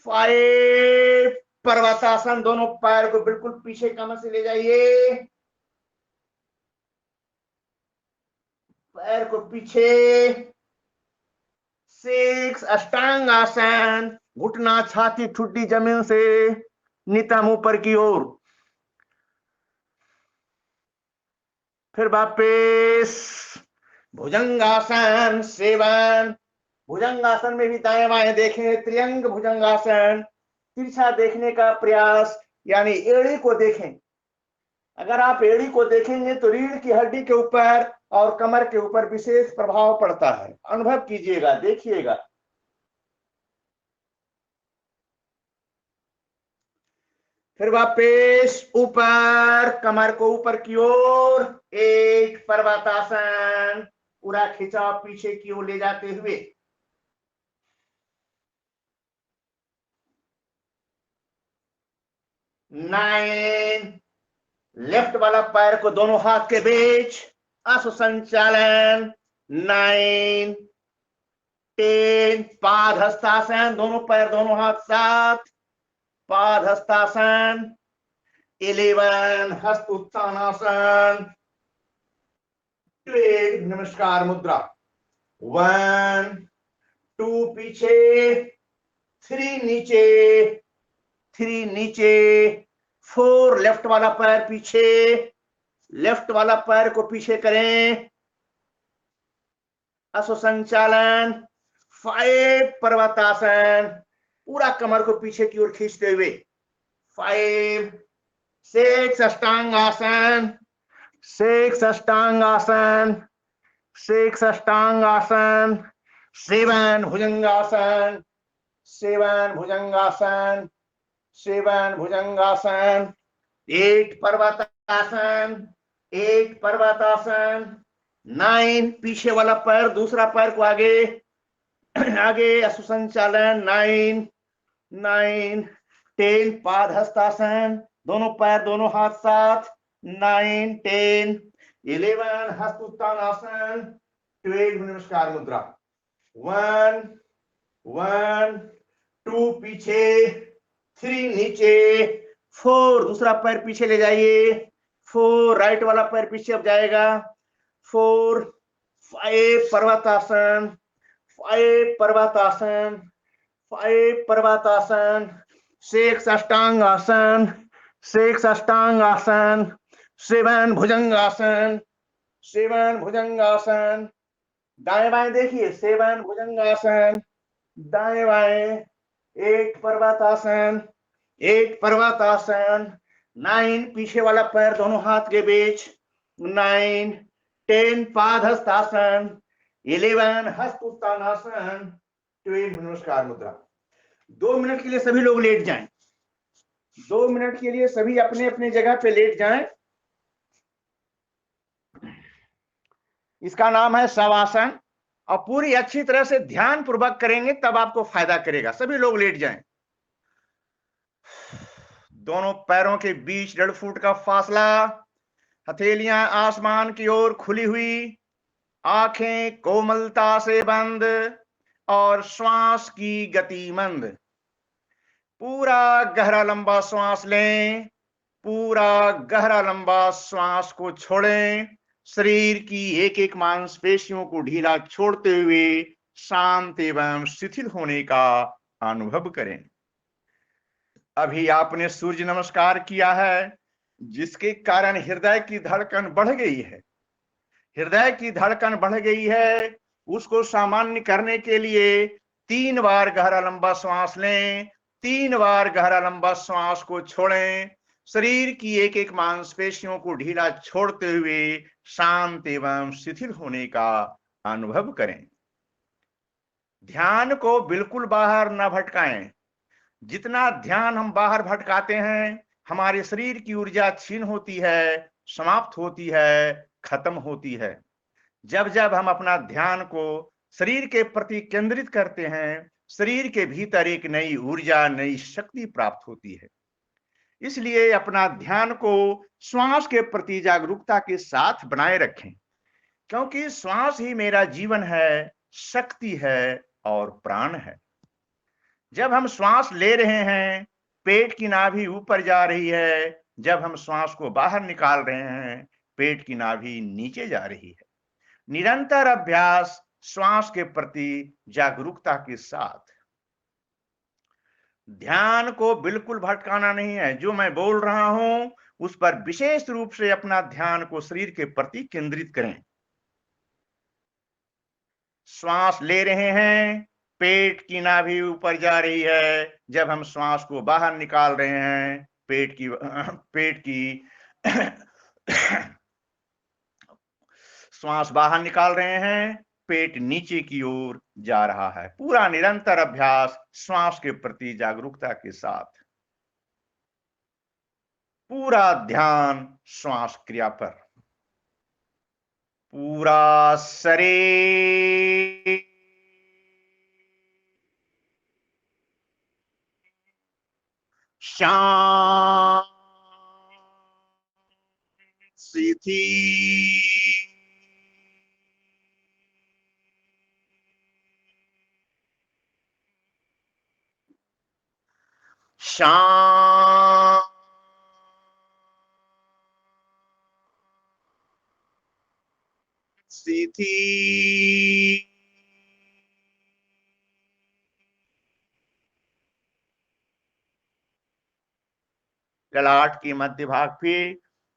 5, पर्वतासन। दोनों पैर को बिल्कुल पीछे कमर से ले जाइए, पैर को पीछे। 6, अष्टांग आसन। घुटना छाती ठुड्डी जमीन से नितंब ऊपर की ओर। फिर वापस भुजंगासन 7। भुजंगासन में भी दाएं बाएं देखें, त्रियंग भुजंगासन। तिरछा देखने का प्रयास, यानी एड़ी को देखें। अगर आप एड़ी को देखेंगे तो रीढ़ की हड्डी के ऊपर और कमर के ऊपर विशेष प्रभाव पड़ता है। अनुभव कीजिएगा, देखिएगा। फिर वापस ऊपर, कमर को ऊपर की ओर। 8, पर्वतासन। पूरा खिंचाव पीछे की ओर ले जाते हुए। 9, लेफ्ट वाला पैर को दोनों हाथ के बीच, असुसंचालन, 9, 10, पाद हस्तासन, दोनों पैर दोनों हाथ साथ, पाद हस्तासन, 11 हस्त उत्थानासन, 12 नमस्कार मुद्रा, 1, 2 पीछे, 3 नीचे, 3 नीचे, 4 लेफ्ट वाला पैर पीछे, लेफ्ट वाला पैर को पीछे करें, असुसंचालन, 5 पर्वतासन, पूरा कमर को पीछे की ओर खींचते हुए, 5, 6 अष्टांगासन, 6 अष्टांगासन, 6 अष्टांगासन, 7 भुजंगासन, 7 भुजंगासन, 7 भुजंगासन, 8 पर्वतासन, 8 पर्वतासन, 9 पीछे वाला पैर, दूसरा पैर को आगे आगे, असुसंचालन, 9, 9, 10 पाद हस्तासन, दोनों पैर दोनों हाथ साथ, 9, 10, 11 हस्त उत्तानासन, 12 नमस्कार मुद्रा, 1, 1, 2 पीछे, 3 नीचे, 4 दूसरा पैर पीछे ले जाइए, 4 राइट वाला पैर पीछे अब जाएगा, 4, 5 पर्वतासन, 5 पर्वतासन, 5 पर्वतासन, 6 अष्टांगासन, 6 अष्टांगासन, 7 भुजंगासन, 7 भुजंगासन, दाएं बाएं देखिए, 7 भुजंगासन, दाएं बाएं, 8 पर्वतासन, 8 पर्वतासन, 9 पीछे वाला पैर दोनों हाथ के बीच, 9, 10 पाद हस्तासन, 11 हस्त उत्तानासन, 12 नमस्कार मुद्रा। 2 मिनट के लिए सभी लोग लेट जाएं, 2 मिनट के लिए सभी अपने अपने जगह पे लेट जाएं। इसका नाम है शवासन, और पूरी अच्छी तरह से ध्यान पूर्वक करेंगे तब आपको फायदा करेगा। सभी लोग लेट जाएं। दोनों पैरों के बीच 1.5 फुट का फासला, हथेलियां आसमान की ओर खुली हुई, आंखें कोमलता से बंद और श्वास की गति मंद। पूरा गहरा लंबा श्वास लें, पूरा गहरा लंबा श्वास को छोड़ें, शरीर की एक एक मांसपेशियों को ढीला छोड़ते हुए शांत एवं शिथिल होने का अनुभव करें। अभी आपने सूर्य नमस्कार किया है, जिसके कारण हृदय की धड़कन बढ़ गई है। हृदय की धड़कन बढ़ गई है, उसको सामान्य करने के लिए 3 बार गहरा लंबा श्वास लें, 3 बार गहरा लंबा श्वास को छोड़ें, शरीर की एक एक मांसपेशियों को ढीला छोड़ते हुए शांत एवं शिथिल होने का अनुभव करें। ध्यान को बिल्कुल बाहर न भटकाएं। जितना ध्यान हम बाहर भटकाते हैं, हमारे शरीर की ऊर्जा छीन होती है, समाप्त होती है, खत्म होती है। जब जब हम अपना ध्यान को शरीर के प्रति केंद्रित करते हैं, शरीर के भीतर एक नई ऊर्जा, नई शक्ति प्राप्त होती है। इसलिए अपना ध्यान को श्वास के प्रति जागरूकता के साथ बनाए रखें, क्योंकि श्वास ही मेरा जीवन है, शक्ति है और प्राण है। जब हम श्वास ले रहे हैं, पेट की नाभि ऊपर जा रही है, जब हम श्वास को बाहर निकाल रहे हैं, पेट की नाभि नीचे जा रही है। निरंतर अभ्यास श्वास के प्रति जागरूकता के साथ। ध्यान को बिल्कुल भटकाना नहीं है। जो मैं बोल रहा हूं उस पर विशेष रूप से अपना ध्यान को शरीर के प्रति केंद्रित करें। श्वास ले रहे हैं, पेट की नाभि ऊपर जा रही है, जब हम श्वास को बाहर निकाल रहे हैं, पेट की श्वास बाहर निकाल रहे हैं, पेट नीचे की ओर जा रहा है। पूरा निरंतर अभ्यास श्वास के प्रति जागरूकता के साथ, पूरा ध्यान श्वास क्रिया पर, पूरा शरीर शांत, स्थिति शांत स्थिति ललाट के मध्य भाग पे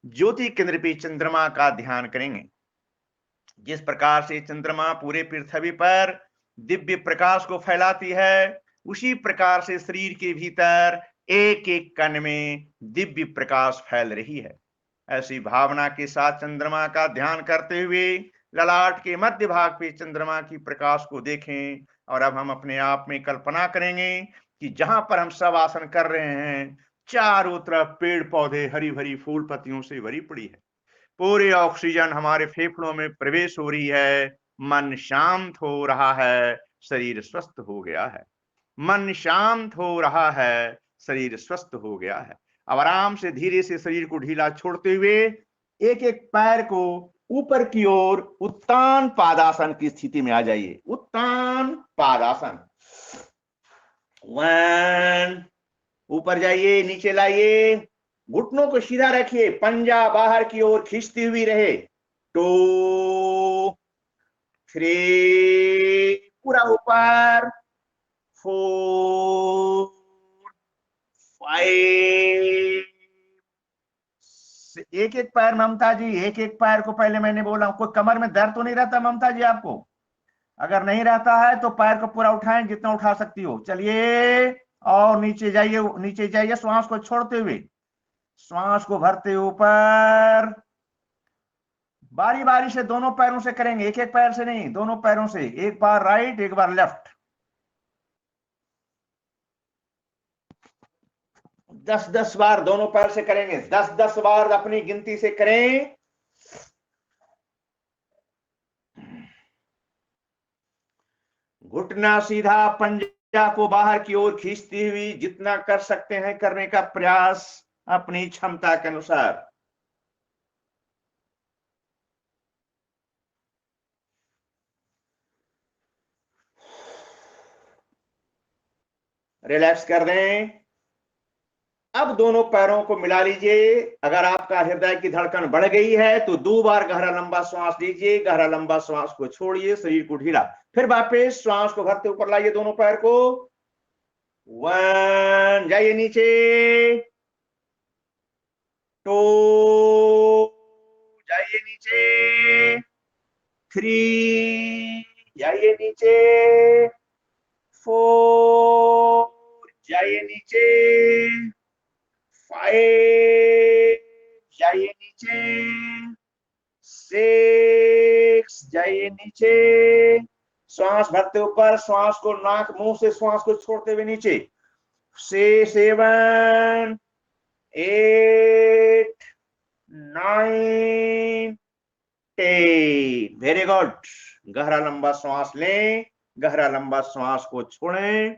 ज्योति केंद्र पे चंद्रमा का ध्यान करेंगे। जिस प्रकार से चंद्रमा पूरे पृथ्वी पर दिव्य प्रकाश को फैलाती है, उसी प्रकार से शरीर के भीतर एक एक कण में दिव्य प्रकाश फैल रही है। ऐसी भावना के साथ चंद्रमा का ध्यान करते हुए ललाट के मध्य भाग पे चंद्रमा की प्रकाश को देखें। और अब हम अपने आप में कल्पना करेंगे कि जहां पर हम सब आसन कर रहे हैं, चारों तरफ पेड़ पौधे हरी भरी फूल पत्तियों से भरी पड़ी है, पूरी ऑक्सीजन हमारे फेफड़ों में प्रवेश हो रही है, मन शांत हो रहा है, शरीर स्वस्थ हो गया है। मन शांत हो रहा है, शरीर स्वस्थ हो गया है। अब आराम से धीरे से शरीर को ढीला छोड़ते हुए एक एक पैर को ऊपर की ओर उत्तान पादासन की स्थिति में आ जाइए। उत्तान पादासन। 1, ऊपर जाइए, नीचे लाइए, घुटनों को सीधा रखिए, पंजा बाहर की ओर खींचती हुई रहे। 2, 3, पूरा ऊपर। 4, 5। एक एक पैर ममता जी, एक एक पैर को पहले मैंने बोला, कोई कमर में दर्द तो नहीं रहता ममता जी आपको? अगर नहीं रहता है तो पैर को पूरा उठाएं, जितना उठा सकती हो। चलिए, और नीचे जाइए, नीचे जाइए, श्वास को छोड़ते हुए, श्वास को भरते ऊपर। बारी बारी से दोनों पैरों से करेंगे, एक एक पैर से नहीं, दोनों पैरों से। एक बार राइट, एक बार लेफ्ट। 10-10 बार दोनों पैर से करेंगे। 10-10 बार अपनी गिनती से करें। घुटना सीधा, पंजा को बाहर की ओर खींचती हुई, जितना कर सकते हैं करने का प्रयास अपनी क्षमता के अनुसार। रिलैक्स कर दें। अब दोनों पैरों को मिला लीजिए। अगर आपका हृदय की धड़कन बढ़ गई है तो 2 बार गहरा लंबा श्वास लीजिए, गहरा लंबा श्वास को छोड़िए, शरीर को ढीला। फिर वापस श्वास को भरते ऊपर लाइए दोनों पैर को। 1, जाइए नीचे। 2, जाइए नीचे। 3, जाइए नीचे। 4, जाइए नीचे। 5, जाइए नीचे। 6, जाइए नीचे। श्वास भरते ऊपर, श्वास को नाक मुंह से श्वास को छोड़ते हुए नीचे। 6, 7, 8, 9, 10। Very good. गहरा लंबा श्वास लें, गहरा लंबा श्वास को छोड़ें,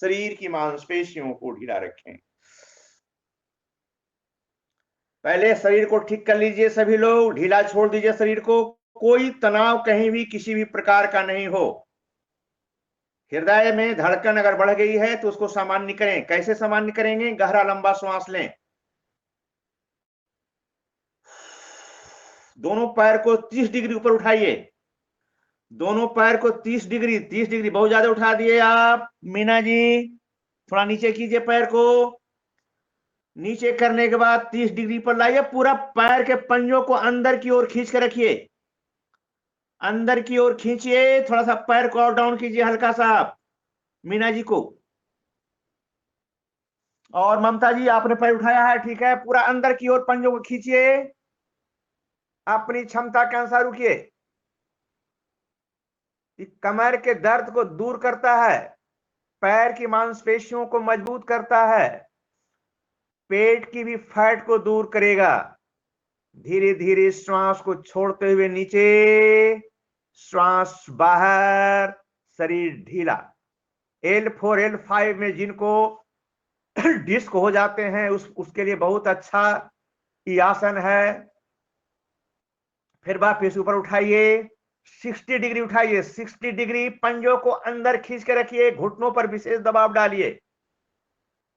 शरीर की मांसपेशियों को ढीला रखें। पहले शरीर को ठीक कर लीजिए, सभी लोग ढीला छोड़ दीजिए शरीर को। कोई तनाव कहीं भी किसी भी प्रकार का नहीं हो। हृदय में धड़कन अगर बढ़ गई है तो उसको सामान्य करें। कैसे सामान्य करेंगे? गहरा लंबा श्वास लें, दोनों पैर को 30 डिग्री ऊपर उठाइए, दोनों पैर को 30 डिग्री, 30 डिग्री बहुत ज्यादा उठा दिए आप मीना जी, थोड़ा नीचे कीजिए पैर को। नीचे करने के बाद 30 डिग्री पर लाइए, पूरा पैर के पंजों को अंदर की ओर खींच कर रखिए, अंदर की ओर खींचिए। थोड़ा सा पैर को और डाउन कीजिए हल्का सा आप मीना जी को। और ममता जी आपने पैर उठाया है, ठीक है, पूरा अंदर की ओर पंजों को खींचिए, अपनी क्षमता के अनुसार रुकिए। कमर के दर्द को दूर करता है, पैर की मांसपेशियों को मजबूत करता है, पेट की भी फैट को दूर करेगा। धीरे धीरे श्वास को छोड़ते हुए नीचे, श्वास बाहर, शरीर ढीला। L4 L5 में जिनको डिस्क हो जाते हैं उसके लिए बहुत अच्छा ये आसन है। फिर वापस ऊपर उठाइए, 60 डिग्री उठाइए, 60 डिग्री। पंजों को अंदर खींच के रखिए, घुटनों पर विशेष दबाव डालिए,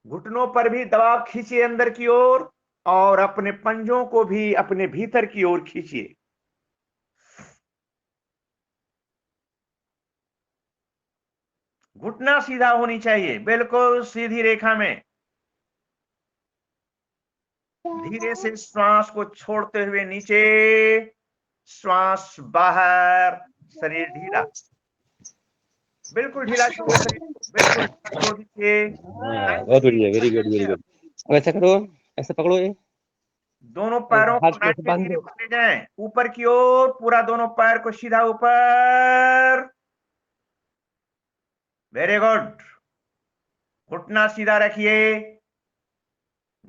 घुटनों पर भी दबाव खींचिए अंदर की ओर, और अपने पंजों को भी अपने भीतर की ओर खींचिए। घुटना सीधा होनी चाहिए, बिल्कुल सीधी रेखा में। धीरे से श्वास को छोड़ते हुए नीचे, श्वास बाहर, शरीर ढीला, बिल्कुल ढीला छोड़िए शरीर, बिल्कुल छोड़ दीजिए। बहुत बढ़िया, वेरी गुड वेरी गुड। अब ऐसा करो, ऐसा पकड़ो, ये दोनों पैरों को हाथ को ऐसे 90 बांध डिग्री दो। पर ले जाएं, ऊपर की ओर, पूरा दोनों पैर को सीधा ऊपर। Very good. घुटना सीधा रखिए,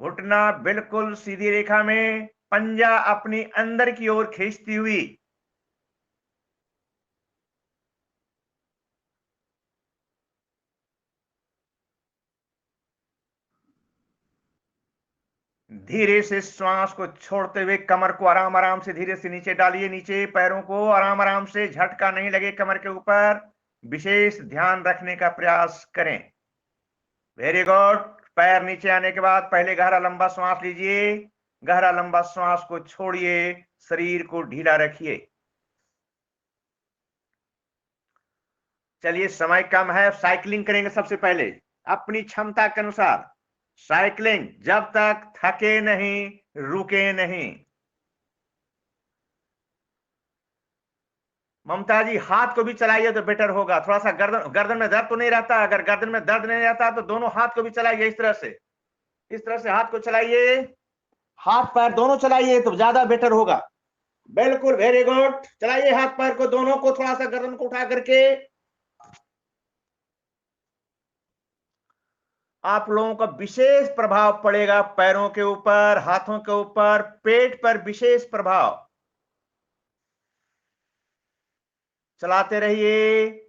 घुटना बिल्कुल सीधी रेखा में, पंजा अपनी अंदर की ओर खींचती हुई। धीरे से श्वास को छोड़ते हुए कमर को आराम आराम से धीरे से नीचे डालिए, नीचे पैरों को आराम आराम से, झटका नहीं लगे कमर के ऊपर, विशेष ध्यान रखने का प्रयास करें। Very good. पैर नीचे आने के बाद पहले गहरा लंबा श्वास लीजिए, गहरा लंबा श्वास को छोड़िए, शरीर को ढीला रखिए। चलिए, समय कम है, साइकिलिंग करेंगे सबसे पहले अपनी क्षमता के अनुसार। साइकिलिंग, जब तक थके नहीं, रुके नहीं। ममता जी, हाथ को भी चलाइए तो बेटर होगा, थोड़ा सा गर्दन, गर्दन में दर्द तो नहीं रहता? अगर गर्दन में दर्द नहीं रहता तो दोनों हाथ को भी चलाइए, इस तरह से, इस तरह से हाथ को चलाइए, हाथ पैर दोनों चलाइए तो ज्यादा बेटर होगा। बिल्कुल, वेरी गुड। चलाइए हाथ पैर को दोनों को, थोड़ा सा गर्दन को उठा करके। आप लोगों का विशेष प्रभाव पड़ेगा पैरों के ऊपर, हाथों के ऊपर, पेट पर विशेष प्रभाव। चलाते रहिए।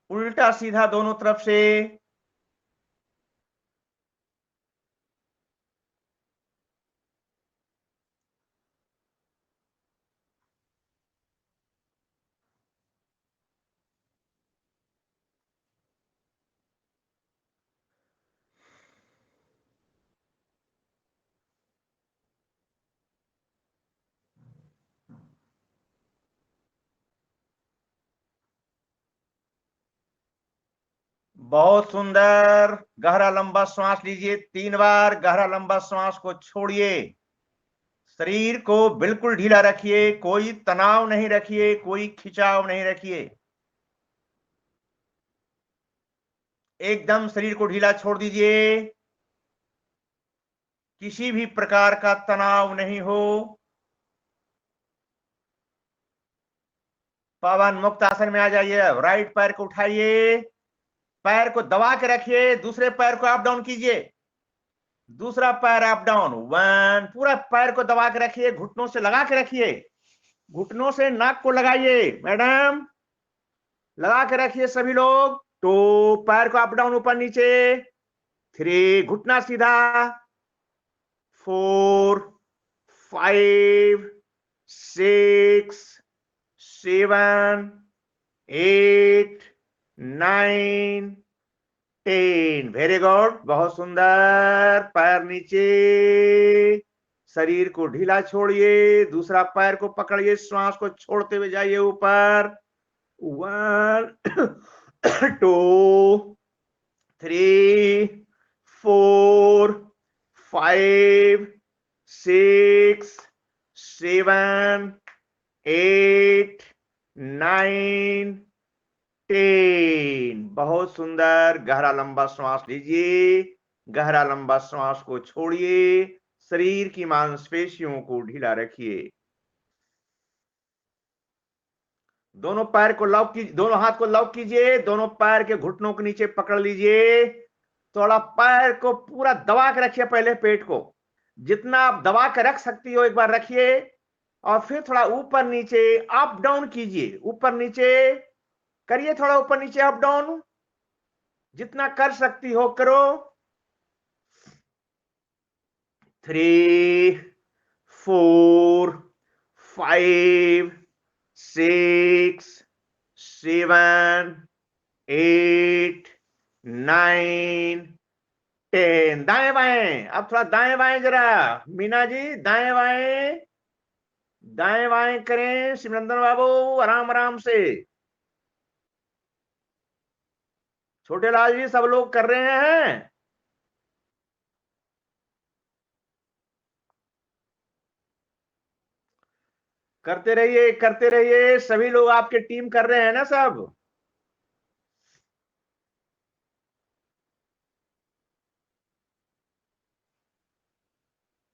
उल्टा सीधा दोनों तरफ से। बहुत सुंदर। गहरा लंबा श्वास लीजिए 3 बार, गहरा लंबा श्वास को छोड़िए, शरीर को बिल्कुल ढीला रखिए, कोई तनाव नहीं रखिए, कोई खिंचाव नहीं रखिए, एकदम शरीर को ढीला छोड़ दीजिए, किसी भी प्रकार का तनाव नहीं हो। पवन मुक्त आसन में आ जाइए। राइट पैर को उठाइए, पैर को दबा के रखिए, दूसरे पैर को अप डाउन कीजिए, दूसरा पैर अप डाउन, 1, पूरा पैर को दबा के रखिए, घुटनों से लगा के रखिए, घुटनों से नाक को लगाइए, मैडम लगा के रखिए सभी लोग। 2, पैर को अप डाउन, ऊपर नीचे, 3, घुटना सीधा, 4, 5, 6, 7, 8, 9, 10। वेरी गुड, बहुत सुंदर। पैर नीचे, शरीर को ढीला छोड़िए, दूसरा पैर को पकड़िए, श्वास को छोड़ते हुए जाइए ऊपर। 1, 2, 3, 4, 5, 6, 7, 8, 9, 10। बहुत सुंदर। गहरा लंबा श्वास लीजिए, गहरा लंबा श्वास को छोड़िए, शरीर की मांसपेशियों को ढीला रखिए। दोनों पैर को लॉक कीजिए, दोनों हाथ को लॉक कीजिए, दोनों पैर के घुटनों के नीचे पकड़ लीजिए, थोड़ा पैर को पूरा दबा के रखिए, पहले पेट को जितना आप दबा के रख सकती हो एक बार रखिए, और फिर थोड़ा ऊपर नीचे अप डाउन कीजिए, ऊपर नीचे करिए, थोड़ा ऊपर नीचे अप डाउन, जितना कर सकती हो करो। 3 4 5 6 7 8 9 10। दाएं बाएं, अब थोड़ा दाएं बाएं जरा, मीना जी दाएं बाएं, दाएं बाएं करें सिमरंदन बाबू, आराम आराम से। छोटे लाल जी सब लोग कर रहे हैं। करते रहिए, सभी लोग आपके टीम कर रहे हैं ना सब।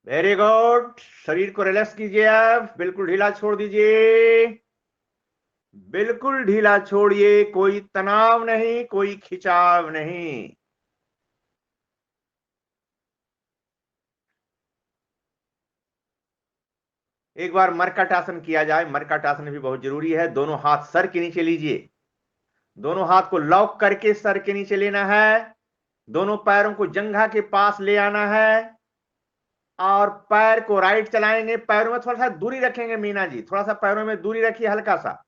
Very good. शरीर को रिलैक्स कीजिए, आप बिल्कुल ढीला छोड़ दीजिए, बिल्कुल ढीला छोड़िए, कोई तनाव नहीं, कोई खिंचाव नहीं। एक बार मर्कटासन किया जाए, मर्कटासन भी बहुत जरूरी है। दोनों हाथ सर के नीचे लीजिए, दोनों हाथ को लॉक करके सर के नीचे लेना है, दोनों पैरों को जंघा के पास ले आना है और पैर को राइट चलाएंगे। पैरों में थोड़ा सा दूरी रखेंगे, मीना जी थोड़ा सा पैरों में दूरी रखिए, हल्का सा।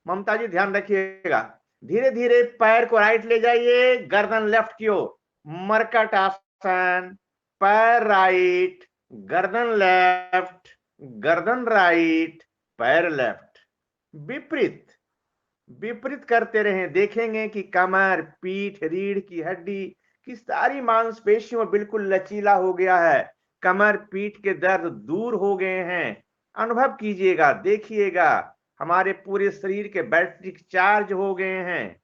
ममता जी ध्यान रखिएगा, धीरे धीरे पैर को राइट ले जाइए, गर्दन लेफ्ट की ओर, मरकट आसन। पैर राइट, गर्दन लेफ्ट, गर्दन राइट, पैर लेफ्ट। विपरीत विपरीत करते रहें, देखेंगे कि कमर, पीठ, रीढ़ की हड्डी की सारी मांसपेशियों में बिल्कुल लचीला हो गया है, कमर पीठ के दर्द दूर हो गए हैं। अनुभव कीजिएगा, देखिएगा हमारे पूरे शरीर के बैटरी चार्ज हो गए हैं।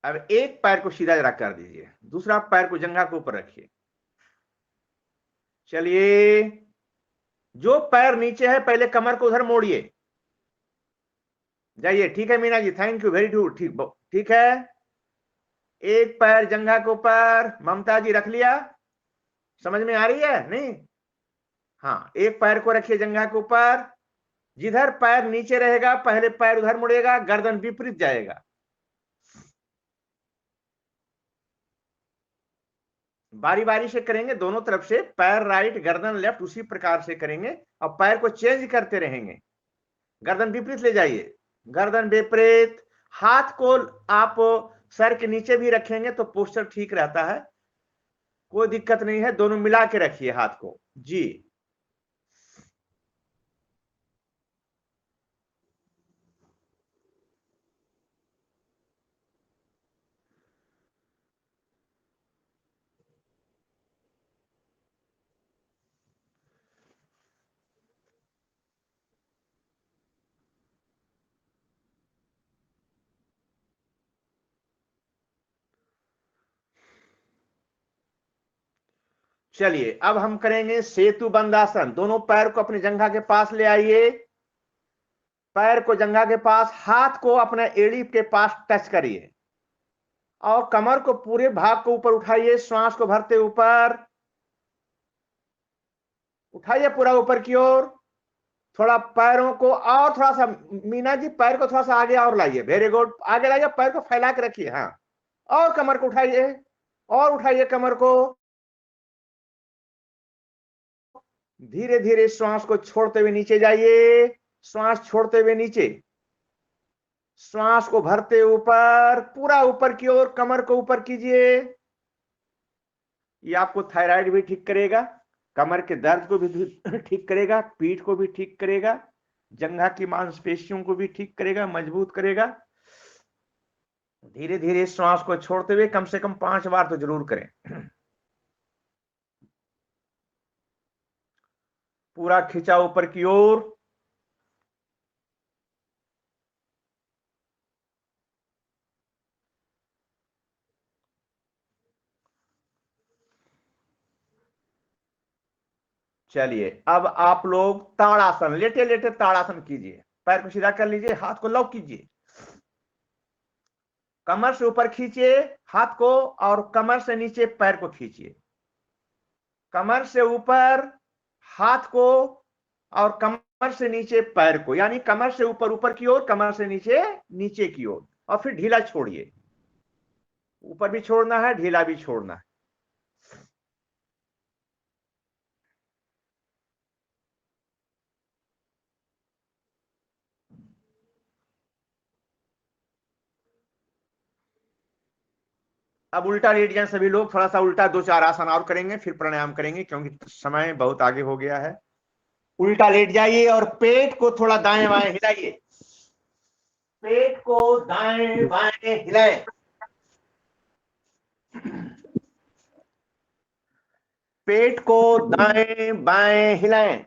अब एक पैर को सीधा जरा कर दीजिए, दूसरा पैर को जंघा के ऊपर रखिए। चलिए, जो पैर नीचे है पहले कमर को उधर मोड़िए, जाइए। ठीक है Meena ji, thank you, very good, ठीक ठीक है। एक पैर जंघा के ऊपर, ममता जी रख लिया, समझ में आ रही है नहीं? हाँ, एक पैर को रखिए जंघा के ऊपर, जिधर पैर नीचे रहेगा पहले पैर उधर मुड़ेगा, गर्दन विपरीत जाएगा। बारी बारी से करेंगे, दोनों तरफ से, पैर राइट गर्दन लेफ्ट, उसी प्रकार से करेंगे और पैर को चेंज करते रहेंगे। गर्दन विपरीत ले जाइए, गर्दन विपरीत। हाथ को आप सर के नीचे भी रखेंगे तो पोस्चर ठीक रहता है, कोई दिक्कत नहीं है, दोनों मिला के रखिए हाथ को जी। चलिए, अब हम करेंगे सेतु बंदासन। दोनों पैर को अपने जंघा के पास ले आइए, पैर को जंघा के पास, हाथ को अपने एड़ी के पास टच करिए और कमर को पूरे भाग को ऊपर उठाइए, श्वास को भरते ऊपर उठाइए, पूरा ऊपर की ओर। थोड़ा पैरों को और थोड़ा सा, मीना जी पैर को थोड़ा सा आगे और लाइए, वेरी गुड, आगे लाइए, पैर को फैला के रखिए। हाँ, और कमर को उठाइए, और उठाइए कमर को, धीरे धीरे श्वास को छोड़ते हुए नीचे जाइए, श्वास छोड़ते हुए नीचे, श्वास को भरते ऊपर, पूरा ऊपर की ओर, कमर को ऊपर कीजिए। ये आपको थायराइड भी ठीक करेगा, कमर के दर्द को भी ठीक करेगा, पीठ को भी ठीक करेगा, जंघा की मांसपेशियों को भी ठीक करेगा, मजबूत करेगा। धीरे धीरे श्वास को छोड़ते हुए कम से कम 5 बार तो जरूर करें। पूरा खिंचा ऊपर की ओर, चलिए अब आप लोग ताड़ासन, लेटे लेटे ताड़ासन कीजिए। पैर को सीधा कर लीजिए, हाथ को लॉक कीजिए, कमर से ऊपर खींचिए हाथ को, और कमर से नीचे पैर को खींचिए। कमर से ऊपर हाथ को और कमर से नीचे पैर को, यानी कमर से ऊपर ऊपर की ओर, कमर से नीचे नीचे की ओर, और फिर ढीला छोड़िए। ऊपर भी छोड़ना है, ढीला भी छोड़ना है। अब उल्टा लेट जाए सभी लोग, थोड़ा सा उल्टा 2-4 आसन और करेंगे, फिर प्राणायाम करेंगे क्योंकि समय बहुत आगे हो गया है। उल्टा लेट जाइए और पेट को थोड़ा दाएं बाएं हिलाइए, पेट को दाएं बाएं हिलाएं। पेट को दाएं बाएं हिलाएं।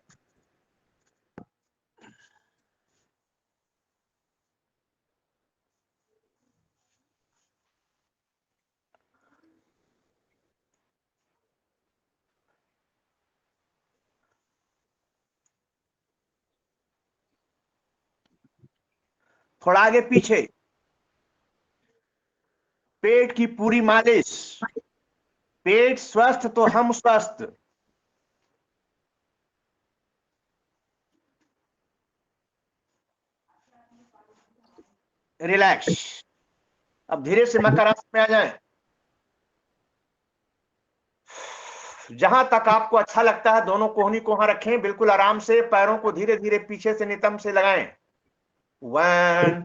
थोड़ा आगे पीछे, पेट की पूरी मालिश। पेट स्वस्थ तो हम स्वस्थ। रिलैक्स। अब धीरे से मकर आसन में आ जाएं। जहां तक आपको अच्छा लगता है दोनों कोहनी को वहां रखें, बिल्कुल आराम से। पैरों को धीरे धीरे पीछे से नितंब से लगाएं। 1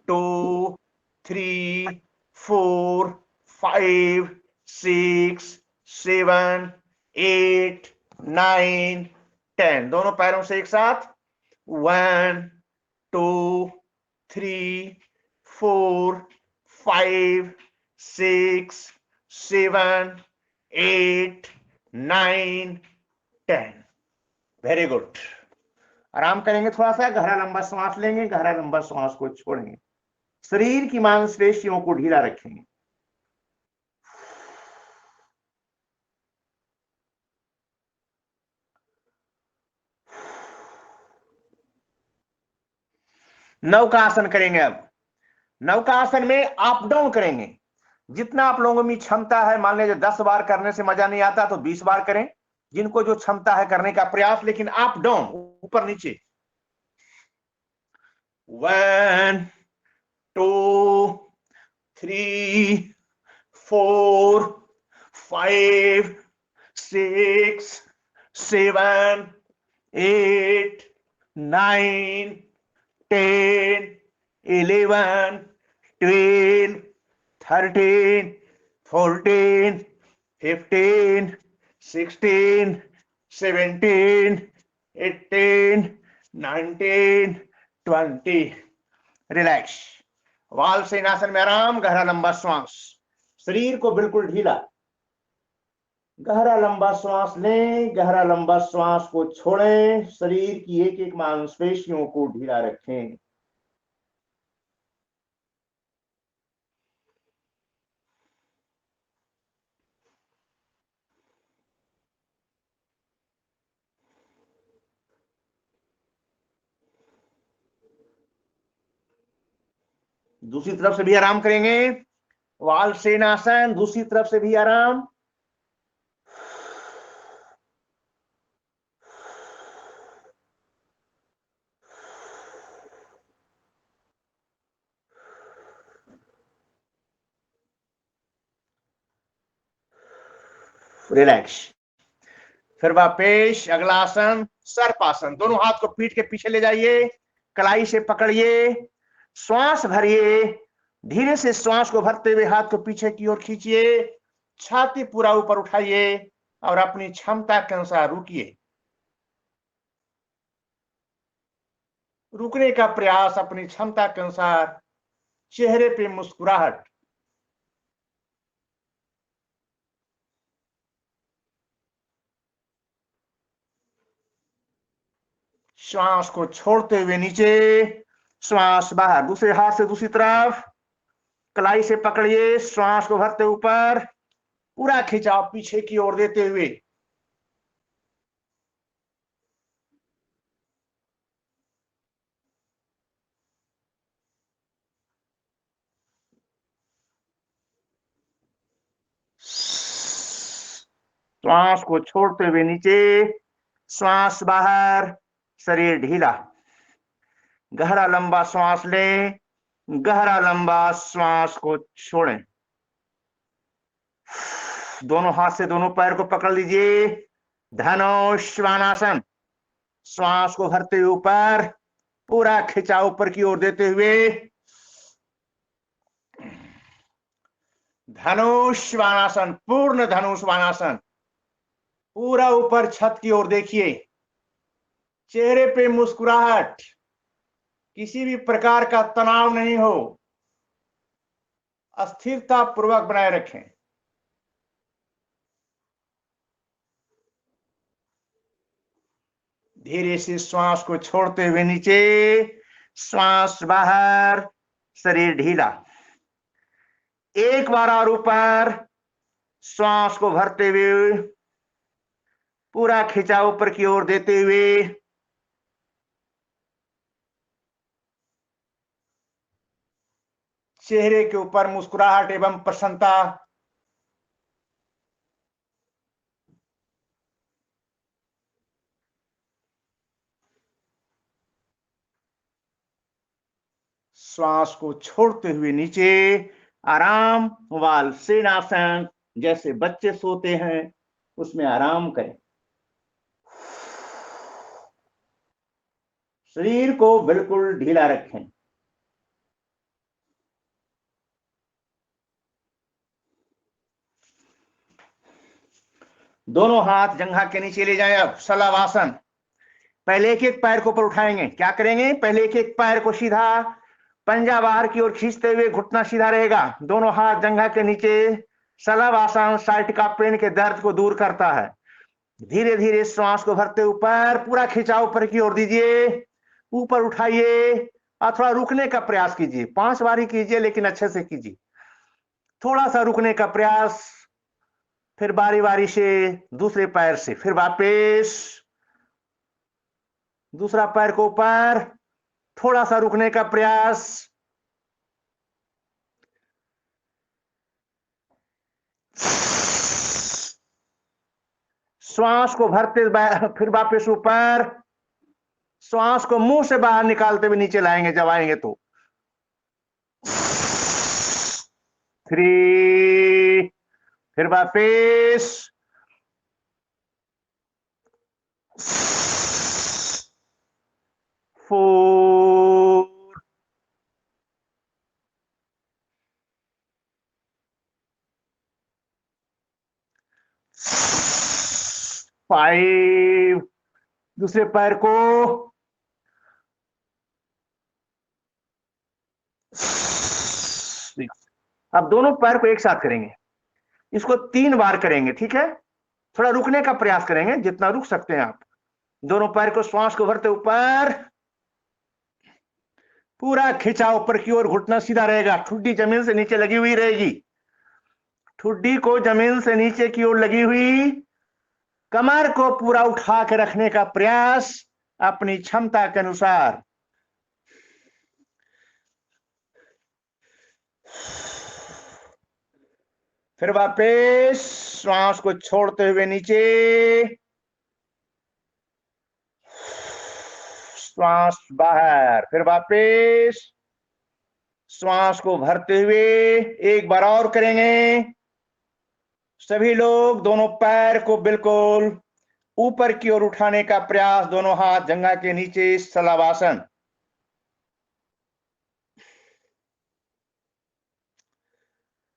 2 3 4 5 6 7 8 9 10। दोनों पैरों से एक साथ। 1 2 3 4 5 6 7 8 9 10। Very good. आराम करेंगे, थोड़ा सा गहरा लंबा सांस लेंगे, गहरा लंबा सांस को छोड़ेंगे। शरीर की मांसपेशियों को ढीला रखेंगे। नौका आसन करेंगे। अब नौका आसन में अप डाउन करेंगे। जितना आप लोगों में क्षमता है, मान लीजिए 10 बार करने से मजा नहीं आता तो 20 बार करें, जिनको जो क्षमता है करने का प्रयास, लेकिन अप डाउन, ऊपर नीचे। 1 2 3 4 5 6 7 8 9 10 11 12 13 14 15 16 17 18 19 20। रिलैक्स। वाल सेनासन में आराम, गहरा लंबा श्वास, शरीर को बिल्कुल ढीला। गहरा लंबा श्वास लें, गहरा लंबा श्वास को छोड़ें। शरीर की एक एक मांसपेशियों को ढीला रखें। दूसरी तरफ से भी आराम करेंगे। वाल सेनासन, दूसरी तरफ से भी आराम। रिलैक्स। फिर वापस अगला आसन, सर्पासन। दोनों हाथ को पीठ के पीछे ले जाइए, कलाई से पकड़िए, श्वास भरिए। धीरे से श्वास को भरते हुए हाथ को पीछे की ओर खींचिए, छाती पूरा ऊपर उठाइए और अपनी क्षमता के अनुसार रुकिए। रुकने का प्रयास अपनी क्षमता के अनुसार, चेहरे पे मुस्कुराहट। श्वास को छोड़ते हुए नीचे, श्वास बाहर। दूसरे हाथ से दूसरी तरफ, कलाई से पकड़िए, श्वास को भरते ऊपर, पूरा खिंचाव पीछे की ओर देते हुए। श्वास को छोड़ते हुए नीचे, श्वास बाहर, शरीर ढीला। गहरा लंबा श्वास लें, गहरा लंबा श्वास को छोड़ें। दोनों हाथ से दोनों पैर को पकड़ लीजिए, धनुष्वानासन। श्वास को भरते हुए ऊपर, पूरा खिंचाव ऊपर की ओर देते हुए, धनुष्वानासन, पूर्ण धनुष्वानासन। पूरा ऊपर छत की ओर देखिए, चेहरे पे मुस्कुराहट, किसी भी प्रकार का तनाव नहीं हो, अस्थिरता पूर्वक बनाए रखें। धीरे से श्वास को छोड़ते हुए नीचे, श्वास बाहर, शरीर ढीला। एक बार और ऊपर, श्वास को भरते हुए, पूरा खिंचाव ऊपर की ओर देते हुए, चेहरे के ऊपर मुस्कुराहट एवं प्रसन्नता। श्वास को छोड़ते हुए नीचे, आराम वाल सेनासन, जैसे बच्चे सोते हैं उसमें आराम करें। शरीर को बिल्कुल ढीला रखें। दोनों हाथ जंघा के नीचे ले जाएं। अब शलभासन। पहले एक एक पैर को ऊपर उठाएंगे। क्या करेंगे? पहले एक एक पैर को सीधा, पंजा बाहर की ओर खींचते हुए घुटना सीधा रहेगा। दोनों हाथ जंघा के नीचे। शलभासन साइटिका पेन के दर्द को दूर करता है। धीरे धीरे श्वास को भरते ऊपर, पूरा खिंचाव ऊपर की ओर दीजिए, ऊपर उठाइए और थोड़ा रुकने का प्रयास कीजिए। 5 बार ही कीजिए, लेकिन अच्छे से कीजिए। थोड़ा सा रुकने का प्रयास, फिर बारी बारी से दूसरे पैर से, फिर वापस दूसरा पैर को ऊपर, थोड़ा सा रुकने का प्रयास। श्वास को भरते फिर वापस ऊपर, श्वास को मुंह से बाहर निकालते हुए नीचे लाएंगे जब आएंगे तो। 3, फिर वापस, 4, 5, दूसरे पैर को, 6। अब दोनों पैर को एक साथ करेंगे। इसको 3 बार करेंगे, ठीक है? थोड़ा रुकने का प्रयास करेंगे, जितना रुक सकते हैं आप। दोनों पैर को श्वास को भरते ऊपर, पूरा खिंचाव ऊपर की ओर, घुटना सीधा रहेगा, ठुड्डी जमीन से नीचे लगी हुई रहेगी। ठुड्डी को जमीन से नीचे की ओर लगी हुई, कमर को पूरा उठा के रखने का प्रयास अपनी क्षमता के अनुसार। फिर वापस श्वास को छोड़ते हुए नीचे, श्वास बाहर, फिर वापस श्वास को भरते हुए। एक बार और करेंगे। सभी लोग दोनों पैर को बिल्कुल ऊपर की ओर उठाने का प्रयास, दोनों हाथ जंघा के नीचे, शलभासन।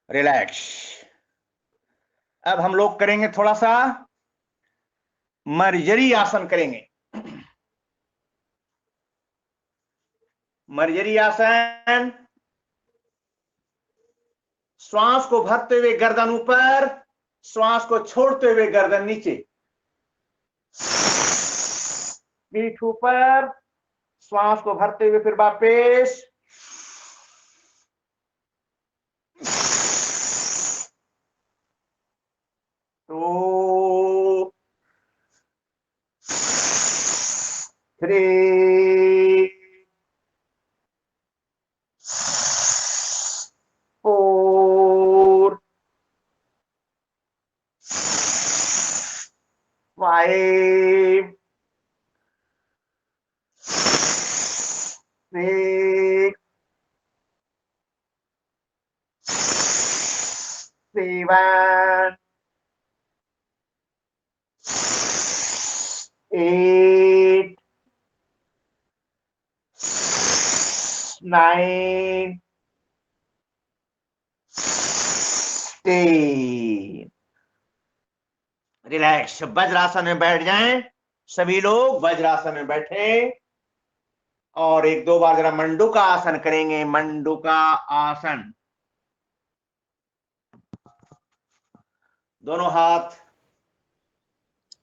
रिलैक्स। अब हम लोग करेंगे थोड़ा सा मर्जरी आसन करेंगे। मर्जरी आसन। श्वास को भरते हुए गर्दन ऊपर, श्वास को छोड़ते हुए गर्दन नीचे। पीठ ऊपर, श्वास को भरते हुए फिर वापस। तो 3, 4, 5 6 7 8 9 10। रिलैक्स, वज्रासन में बैठ जाएं सभी लोग, वज्रासन में बैठे और एक दो बार जरा मंडूका आसन करेंगे। मंडूका आसन, दोनों हाथ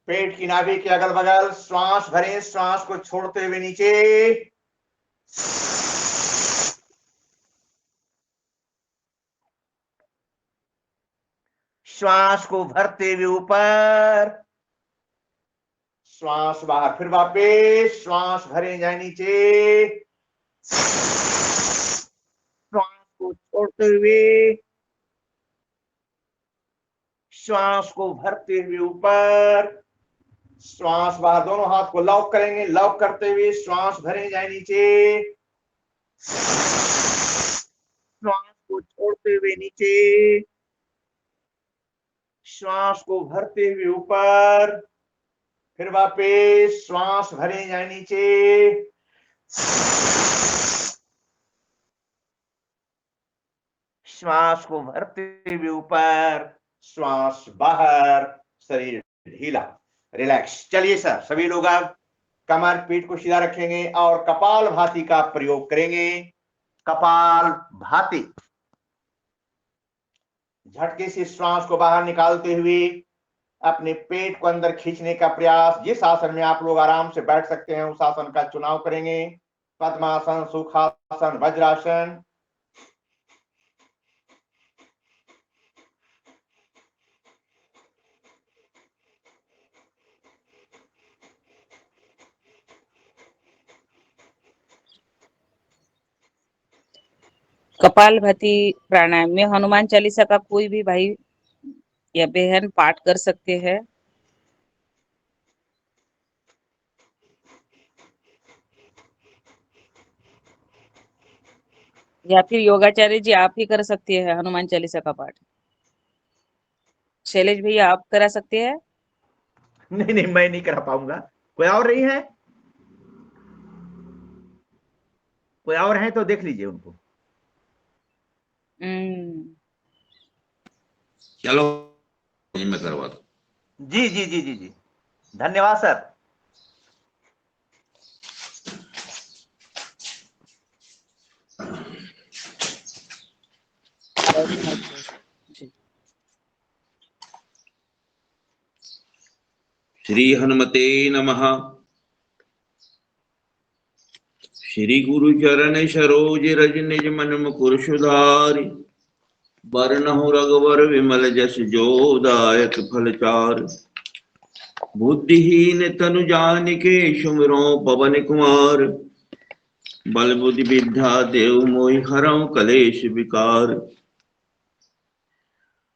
पेट की नाभि के अगल बगल, श्वास भरें, श्वास को छोड़ते हुए नीचे, श्वास को भरते हुए ऊपर, श्वास बाहर, फिर वापस श्वास भरे जाए नीचे, श्वास को छोड़ते हुए, श्वास को भरते हुए ऊपर, श्वास बाहर। दोनों हाथ को लॉक करेंगे, लॉक करते हुए श्वास भरे जाए नीचे, श्वास को छोड़ते हुए नीचे, श्वास को भरते हुए ऊपर, फिर वापस श्वास भरे जाए नीचे, श्वास को भरते हुए ऊपर, श्वास बाहर, शरीर ढीला, रिलैक्स। चलिए सर, सभी लोग अब कमर पीठ को सीधा रखेंगे और कपाल भाती का प्रयोग करेंगे। कपाल भाती, झटके से श्वास को बाहर निकालते हुए अपने पेट को अंदर खींचने का प्रयास। जिस आसन में आप लोग आराम से बैठ सकते हैं उस आसन का चुनाव करेंगे। पद्मासन, सुखासन, वज्रासन। कपालभाति प्राणायाम में हनुमान चालीसा का कोई भी भाई या बहन पाठ कर सकते हैं। या फिर योगाचार्य जी आप ही कर सकते हैं हनुमान चालीसा का पाठ। शैलेश भैया आप करा सकते हैं? नहीं नहीं, मैं नहीं करा पाऊंगा। कोई और नहीं है? कोई और है तो देख लीजिए उनको। चलो मैं करवा दूं। जी जी जी जी जी, धन्यवाद सर। श्री हनुमते नमः। श्री गुरु चरण सरोज रज निज मन मुकुर सुधारि। बरनहु रघुवर विमल जस जो दायक फलचार। बुद्धिहीन तनु जानिके सुमिरो पवन कुमार। बल बुद्धि विद्या देव मोहि हरऊ कलेश विकार।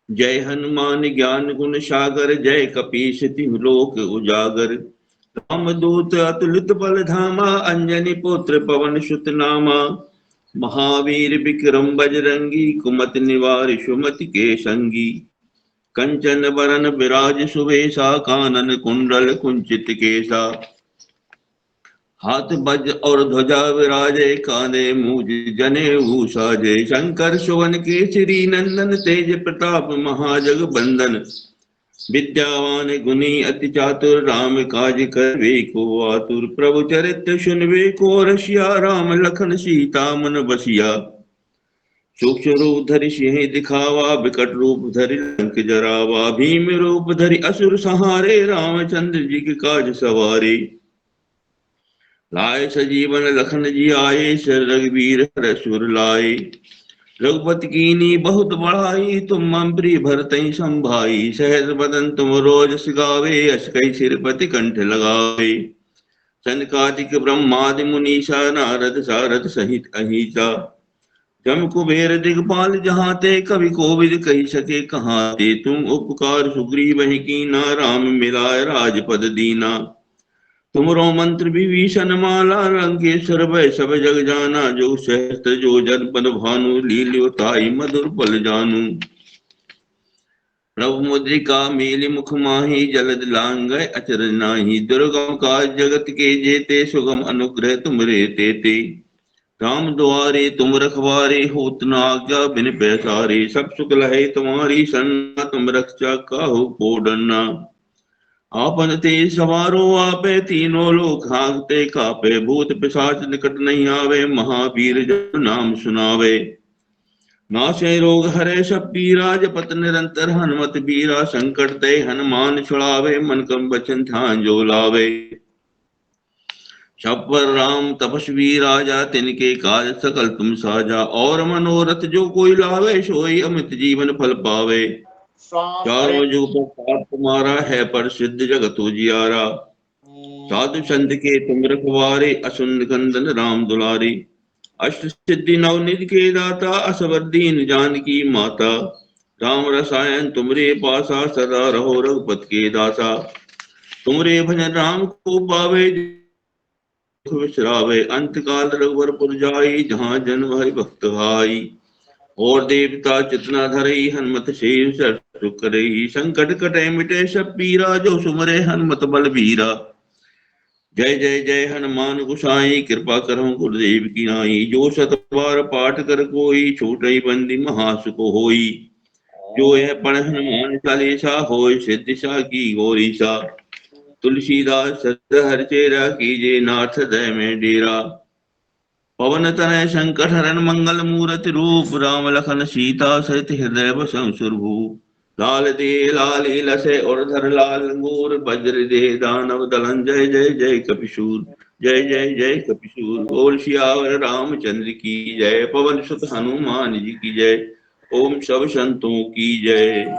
जय हनुमान ज्ञान गुण सागर, जय कपीस तिहु लोक उजागर। रामदूत अतुलित बल धामा, अंजनी पुत्र पवन सुत नामा। महावीर विक्रम बजरंगी, कुमति निवार सुमति के संगी। कंचन बरन विराज सुबेसा, कानन कुंडल कुंचित केसा। हाथ वज्र और ध्वजा विराजे, कांधे मूज जनेऊ साजे। शंकर सुवन केसरी नंदन, तेज प्रताप महाजग बंदन। विद्यावान गुणी अति चातुर, राम काज करवे को आतुर। प्रभु चरित्र सुनवे को रसिया, राम लखन सीता मन बसिया। सूक्ष्म रूप धरि सिंह दिखावा, विकट रूप धरि लंक जरावा। भीम रूप धरि असुर संहारे, रामचंद्र जी के काज सवारे। लाए सजीवन लखन जी आए, सर रघुवीर हर सुर लाए। रघुपति कीनी बहुत बढ़ाई, तुम मम प्रिय भरतहि संभाई। सहज बदन तुम रोज सिगावे, अस कई सिरपति कंठ लगावे। सनकादिक ब्रह्मादि मुनीसा, नारद सारद सहित अहिसा। जम कुबेर दिगपाल जहाँ ते, कवि कोविद कही सके कहाँ ते। तुम उपकार सुग्रीव ही कीना, राम मिलाय राजपद दीना। तुमरो मंत्र विभीषण माला, लंकेश्वर भय सब जग जाना। जो सहस्त्र जो जन पद भानु, लील्योताई मधुर पल जानु। प्रभु मुद्रिका मेलि मुख माहि, जलद लांग अचरज नाही। दुर्गम काज जगत के जेते, सुगम अनुग्रह तुमरे तेते। राम द्वारे तुम रखवारे, होत न आज्ञा बिन पैसारे। सब सुख लहे तुम्हारी सन्ना, तुम रक्षा काहू को डरना। आपन तेज सवारो आपे, तीनों लोक हाँकते कापे। भूत पिशाच निकट नहीं आवे, महावीर जब नाम सुनावे। नाशे रोग हरे सब पीरा, जपत निरंतर हनुमत बीरा। संकट ते हनुमान छुड़ावे, मन क्रम बचन ध्यान जो लावे। सब पर राम तपस्वी राजा, तिनके काज सकल तुम साजा। और मनोरथ जो कोई लावे, सोई अमित जीवन फल पावे। श्वास चारों जुग पर तुम्हारा है, प्रसिद्ध जगत उजियारा। साधु संत के तुम रखवारे, असुन कंदन राम दुलारी। अष्ट सिद्धि नवनिधि के दाता, असवर दीन जानकी माता। राम रसायन तुमरे पासा, सदा रहो रघुपत के दासा। तुमरे भजन राम को पावे, विश्रावे। अंत काल रघुवर जाई, जहाँ जन्म हरि भक्त भाई। और देवता चितना धरई, हनुमत से सुख करई। संकट कटे मिटे सब पीरा, जो सुमरे हनुमत बलबीरा। जय जय जय हनुमान गोसाई, कृपा करहु गुरुदेव की नाई। जो सत बार पाठ कर कोई, छूटई बंदी महासुख होई। जो यह पढ़ हनुमान चालीसा, होय सिद्धि की गौरीसा। तुलसीदास सदा हरिचेरा, कीजे नाथ हृदय में डेरा। पवन तनय संकट हरण, मंगल मूर्ति रूप। राम लखन सीता सहित, हृदय बसं सुरभूप। लाल दे लाली लसे और धर लाल अंगूर। वज्र दे दानव दलन, जय जय जय कपिशूर। जय जय जय कपिशूर। बोल सियावर रामचंद्र की जय, पवन सुत हनुमान जी की जय। ओम सब संतों की जय।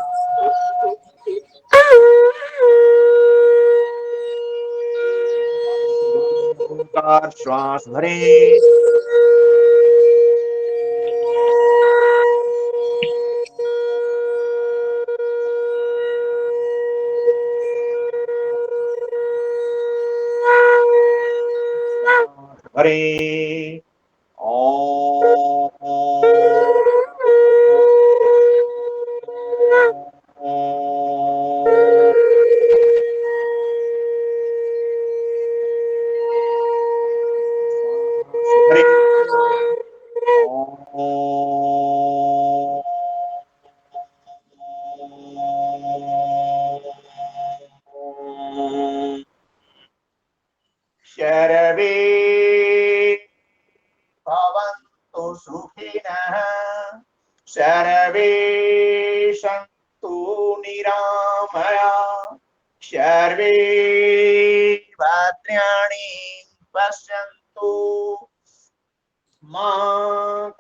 श्वास भरे, भरे। शरवे भवन्तु सुखिनः, सर्वे सन्तु निरामया। सर्वे भद्राणि पश्यन्तु, मा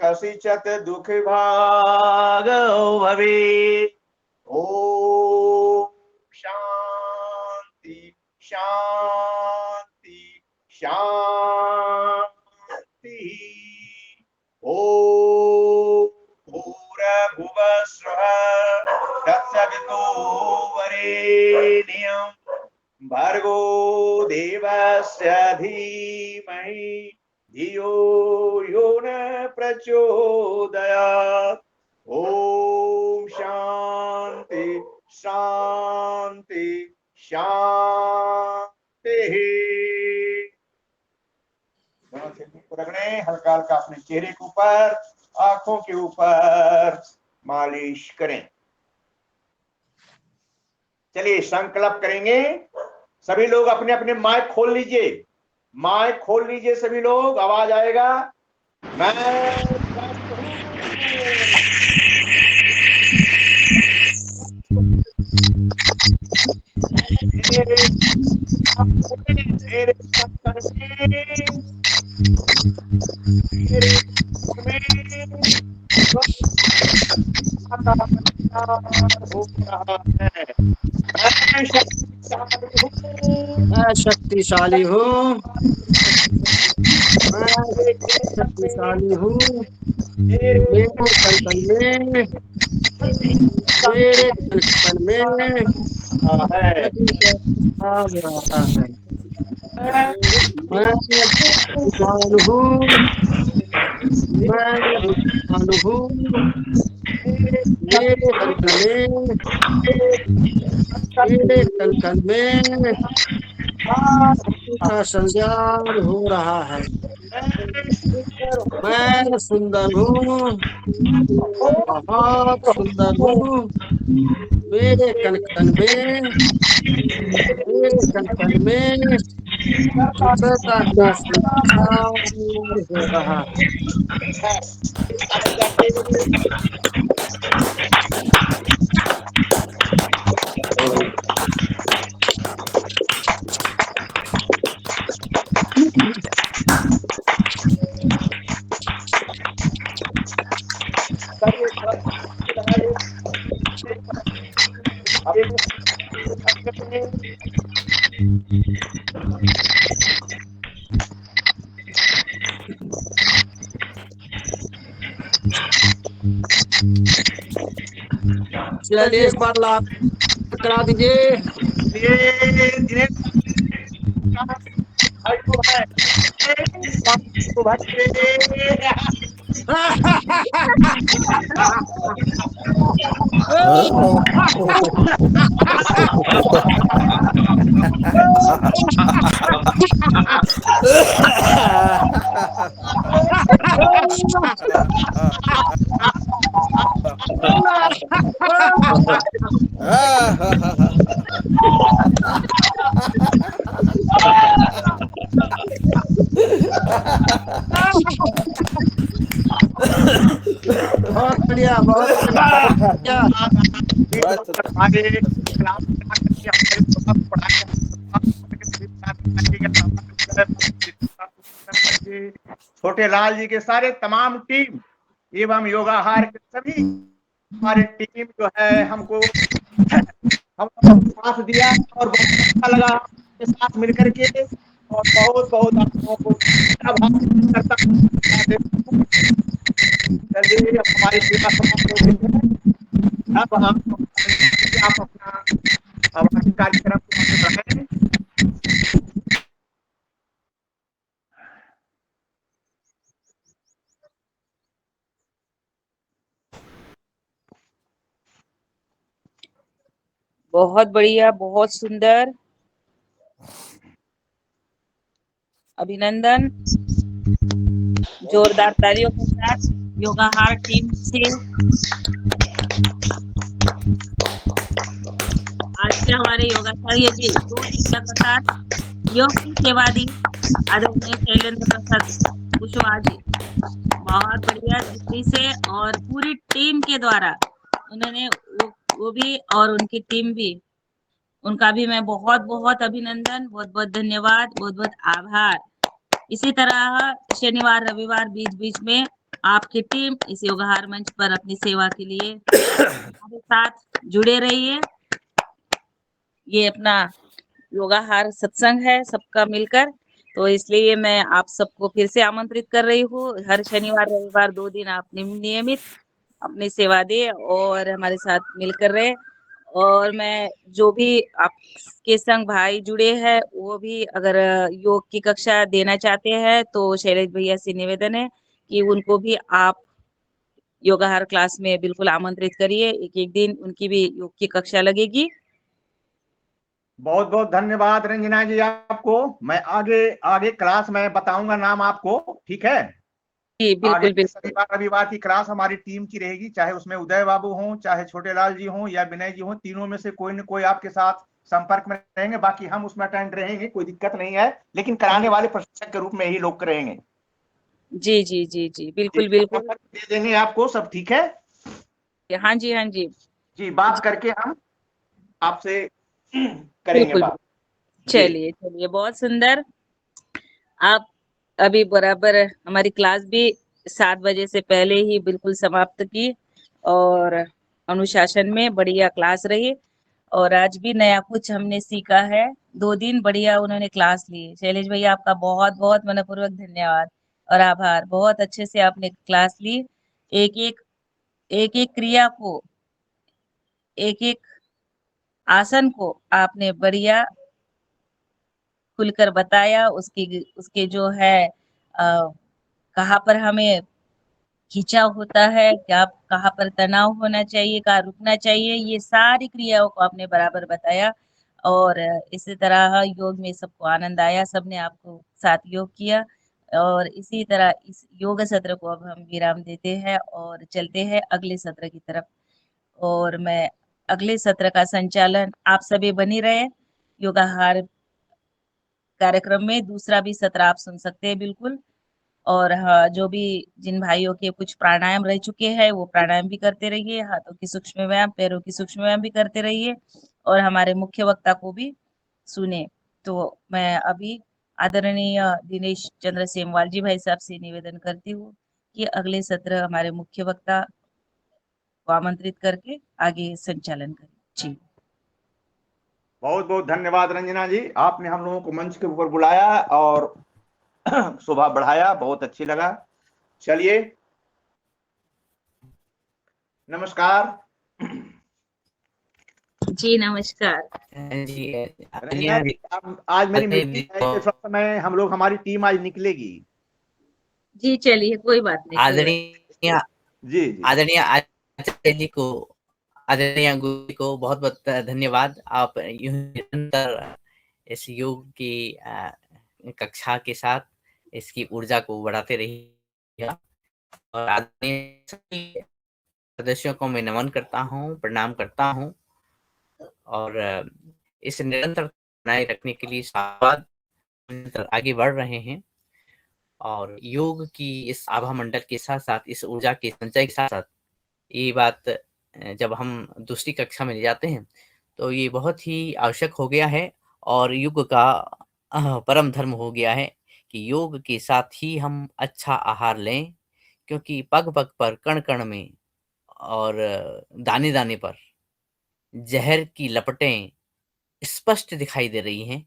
कसिचित् दुःखभाग् भवेत्। ॐ शान्ति शान्ति शान्ति। ॐ भूर्भुवः स्वः, तत्सवितुर्वरेण्यं, भर्गो देवस्य धीमहि, धियो यो न प्रचोदयात्। ॐ शान्ति शान्ति शान्ति। दोनों चेहरे को रगड़े, हल्का हल्का अपने चेहरे के ऊपर, आंखों के ऊपर मालिश करें। चलिए संकल्प करेंगे। सभी लोग अपने अपने माइक खोल लीजिए, माइक खोल लीजिए सभी लोग, आवाज आएगा। मैं शक्तिशाली हूँ। मैं शक्तिशाली हूँ, मेरे कण कण में, मेरे कण कण में है। शक्ति का भाव रहता है। मैं बुद्धिमान हूँ, मैं बुद्धिमान हूँ, मेरे कण कण में, मेरे कण कण में शक्ति का संचार हो रहा है। मैं सुंदर हूँ, बहुत सुंदर हूँ, मेरे कण कण में, मेरे कण कण में ऊर्जा का संचार हो रहा है। चलिए एक बार लाभ करा दीजिए। बहुत बढ़िया, बहुत बढ़िया। छोटे लाल जी के सारे तमाम टीम एवं योगाहार के सभी हमारे टीम जो है हमको साथ दिया और बहुत अच्छा लगा के साथ मिलकर के, और बहुत बहुत आप लोगों को आभार करता हूं। चलिए अब हमारी सेवा समाप्त हो गई है। अब हम आप अपना हमारे कार्यक्रम को आगे बढ़ाएं। बहुत बढ़िया, बहुत सुंदर, अभिनंदन। जोरदार तालियों के साथ योगाहार टीम से आज के हमारे योगाचार्य जी 2 दिन लगातार योग की सेवा दी आदरणीय शैलेंद्र प्रसाद कुशवाहा जी, बहुत बढ़िया दृष्टि से और पूरी टीम के द्वारा उन्होंने वो भी और उनकी टीम भी, उनका भी मैं बहुत बहुत अभिनंदन, बहुत बहुत धन्यवाद, बहुत बहुत आभार। इसी तरह शनिवार रविवार बीच बीच में आपकी टीम इस योगाहार मंच पर अपनी सेवा के लिए हमारे साथ जुड़े रहिए। ये अपना योगाहार सत्संग है सबका मिलकर, तो इसलिए मैं आप सबको फिर से आमंत्रित कर रही हूँ। हर शनिवार रविवार 2 दिन आप नियमित अपनी सेवा दे और हमारे साथ मिलकर रहे। और मैं जो भी आपके संग भाई जुड़े हैं वो भी अगर योग की कक्षा देना चाहते हैं तो शैलेश भैया से निवेदन है कि उनको भी आप योगाहार क्लास में बिल्कुल आमंत्रित करिए। एक एक दिन उनकी भी योग की कक्षा लगेगी। बहुत बहुत धन्यवाद रंजना जी आपको। मैं आगे आगे क्लास में बताऊंगा नाम आपको, ठीक है? जी आगे बिल्कुल बिल्कुल। शनिवार रविवार की क्लास हमारी टीम की रहेगी, चाहे उसमें उदय बाबू हों, चाहे छोटे लाल जी हों या विनय जी हों, तीनों में से कोई न कोई आपके साथ संपर्क में रहेंगे। बाकी हम उसमें अटेंड रहेंगे, कोई दिक्कत नहीं है, लेकिन कराने वाले प्रशिक्षक के रूप में ही लोग रहेंगे। जी जी जी जी बिल्कुल बिल्कुल। दे देंगे आपको, सब ठीक है? हाँ जी हाँ जी जी, बात करके हम आपसे करेंगे बिल्कुल। बात। चलिए चलिए, बहुत सुंदर। आप अभी बराबर हमारी क्लास भी 7 बजे से पहले ही बिल्कुल समाप्त की और अनुशासन में बढ़िया क्लास रही। और आज भी नया कुछ हमने सीखा है। 2 दिन बढ़िया उन्होंने क्लास ली। शैलेश भैया आपका बहुत-बहुत मनःपूर्वक धन्यवाद और आभार। बहुत अच्छे से आपने क्लास ली। एक-एक एक-एक क्रिया को, एक-एक आसन को आपने बढ़िया खुलकर बताया। उसके जो है कहाँ पर हमें खिंचाव होता है, क्या कहाँ पर तनाव होना चाहिए, कहाँ रुकना चाहिए, ये सारी क्रियाओं को आपने बराबर बताया। और इसी तरह योग में सबको आनंद आया, सबने आपको साथ योग किया। और इसी तरह इस योग सत्र को अब हम विराम देते हैं और चलते हैं अगले सत्र की तरफ। और मैं अगले सत्र का संचालन आप सभी बनी रहे। योगाहार कार्यक्रम में दूसरा भी सत्र आप सुन सकते हैं बिल्कुल। और हाँ, जो भी जिन भाइयों के कुछ प्राणायाम रह चुके हैं वो प्राणायाम भी करते रहिए, हाथों की सूक्ष्म व्यायाम, पैरों की सूक्ष्म व्यायाम भी करते रहिए और हमारे मुख्य वक्ता को भी सुने। तो मैं अभी आदरणीय दिनेश चंद्र सेमवाल जी भाई साहब से निवेदन करती हूँ कि अगले सत्र हमारे मुख्य वक्ता को आमंत्रित करके आगे संचालन करें। जी। बहुत बहुत धन्यवाद रंजना जी, आपने हम लोगों को मंच के ऊपर बुलाया और शोभा बढ़ाया, बहुत अच्छी लगा। चलिए, नमस्कार जी नमस्कार। जी रंजना जी, आज मेरी मीटिंग है, इस समय हम लोग, हमारी टीम आज निकलेगी। जी चलिए, कोई बात नहीं, कोई बात आदरणीय जी जी आदरणीय आचार्य जी को, आदरणीय गुरु जी को बहुत बहुत धन्यवाद। आप यूं ही निरंतर इस योग की कक्षा के साथ इसकी ऊर्जा को बढ़ाते रहिए। और आदरणीय सभी सदस्यों को मैं नमन करता हूँ, प्रणाम करता हूँ और इस निरंतर बनाए रखने के लिए साथ निरंतर आगे बढ़ रहे हैं। और योग की इस आभा मंडल के साथ साथ, इस ऊर्जा के संचय के साथ साथ, ये बात जब हम दूसरी कक्षा में ले जाते हैं तो ये बहुत ही आवश्यक हो गया है और युग का परम धर्म हो गया है कि योग के साथ ही हम अच्छा आहार लें, क्योंकि पग पग पर, कण कण में और दाने दाने पर जहर की लपटें स्पष्ट दिखाई दे रही हैं।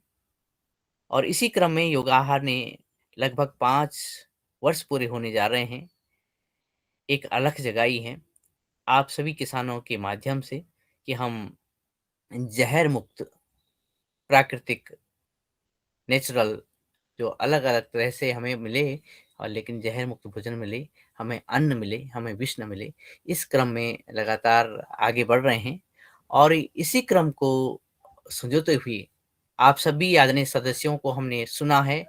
और इसी क्रम में योगाहार ने लगभग 5 वर्ष पूरे होने जा रहे हैं, एक अलख जगाई है आप सभी किसानों के माध्यम से कि हम जहर मुक्त, प्राकृतिक, नेचुरल, जो अलग-अलग तरह से हमें मिले और लेकिन जहर मुक्त भोजन मिले, हमें अन्न मिले, हमें विष न मिले। इस क्रम में लगातार आगे बढ़ रहे हैं और इसी क्रम को संजोते हुए आप सभी आदरणीय सदस्यों को हमने सुना है।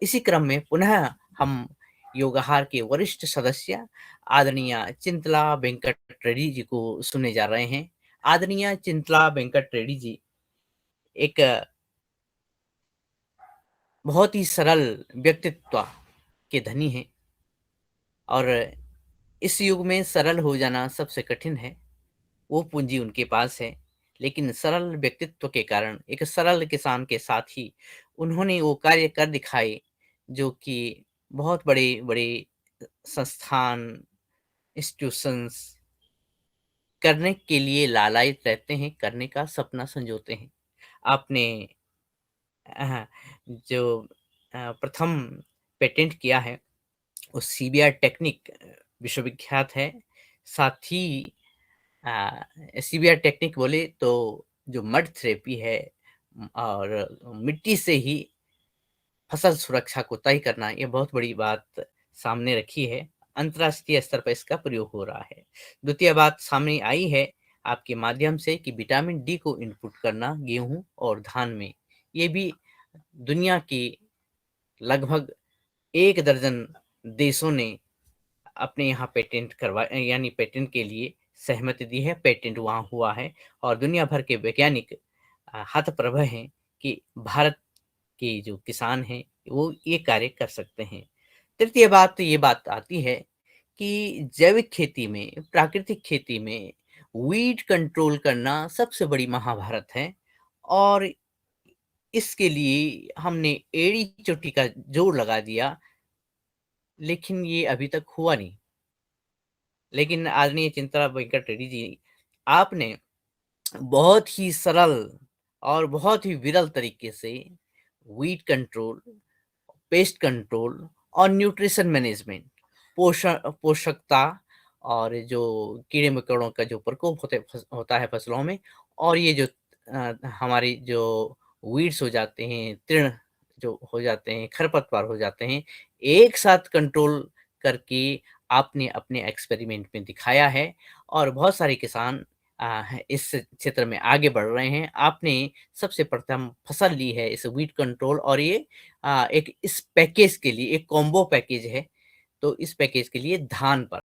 इसी क्रम में पुनः हम योगाहार के वरिष्ठ सदस्य आदरणीय चिंतला वेंकट रेड्डी जी को सुनने जा रहे हैं। आदरणीय चिंतला वेंकट रेड्डी जी एक बहुत ही सरल व्यक्तित्व के धनी हैं और इस युग में सरल हो जाना सबसे कठिन है। वो पूंजी उनके पास है, लेकिन सरल व्यक्तित्व के कारण एक सरल किसान के साथ ही उन्होंने वो कार्य कर दिखाए जो कि बहुत बड़े-बड़े संस्थान, इंस्टीट्यूशंस करने के लिए लालायित रहते हैं, करने का सपना संजोते हैं। आपने जो प्रथम पेटेंट किया है वो सीबीआर टेक्निक विश्वविख्यात है। साथ ही सीबीआर टेक्निक बोले तो जो मड थेरेपी है और मिट्टी से ही फसल सुरक्षा को तय करना, ये बहुत बड़ी बात सामने रखी है। अंतर्राष्ट्रीय स्तर पर इसका प्रयोग हो रहा है। द्वितीय बात सामने आई है आपके माध्यम से कि विटामिन डी को इनपुट करना गेहूं और धान में, ये भी दुनिया की लगभग 1 दर्जन देशों ने अपने यहाँ पेटेंट करवाए, यानी पेटेंट के लिए सहमति दी है, पेटेंट वहाँ हुआ है और दुनिया भर के वैज्ञानिक हतप्रभ हैं कि भारत के जो किसान हैं वो ये कार्य कर सकते हैं। तृतीय बात तो ये बात आती है कि जैविक खेती में, प्राकृतिक खेती में वीड कंट्रोल करना सबसे बड़ी महाभारत है और इसके लिए हमने एड़ी चोटी का जोर लगा दिया, लेकिन ये अभी तक हुआ नहीं। लेकिन आदरणीय चिंतला वेंकट रेड्डी जी, आपने बहुत ही सरल और बहुत ही विरल तरीके से वीट कंट्रोल, पेस्ट कंट्रोल और न्यूट्रिशन मैनेजमेंट, पोषकता और जो कीड़े मकोड़ों का जो प्रकोप होता है फसलों में, और ये जो हमारी जो वीड्स हो जाते हैं, तृण जो हो जाते हैं, खरपतवार हो जाते हैं, एक साथ कंट्रोल करके आपने अपने एक्सपेरिमेंट में दिखाया है और बहुत सारे किसान इस क्षेत्र में आगे बढ़ रहे हैं। आपने सबसे प्रथम फसल ली है इस वीट कंट्रोल, और ये एक इस पैकेज के लिए एक कॉम्बो पैकेज है, तो इस पैकेज के लिए धान पर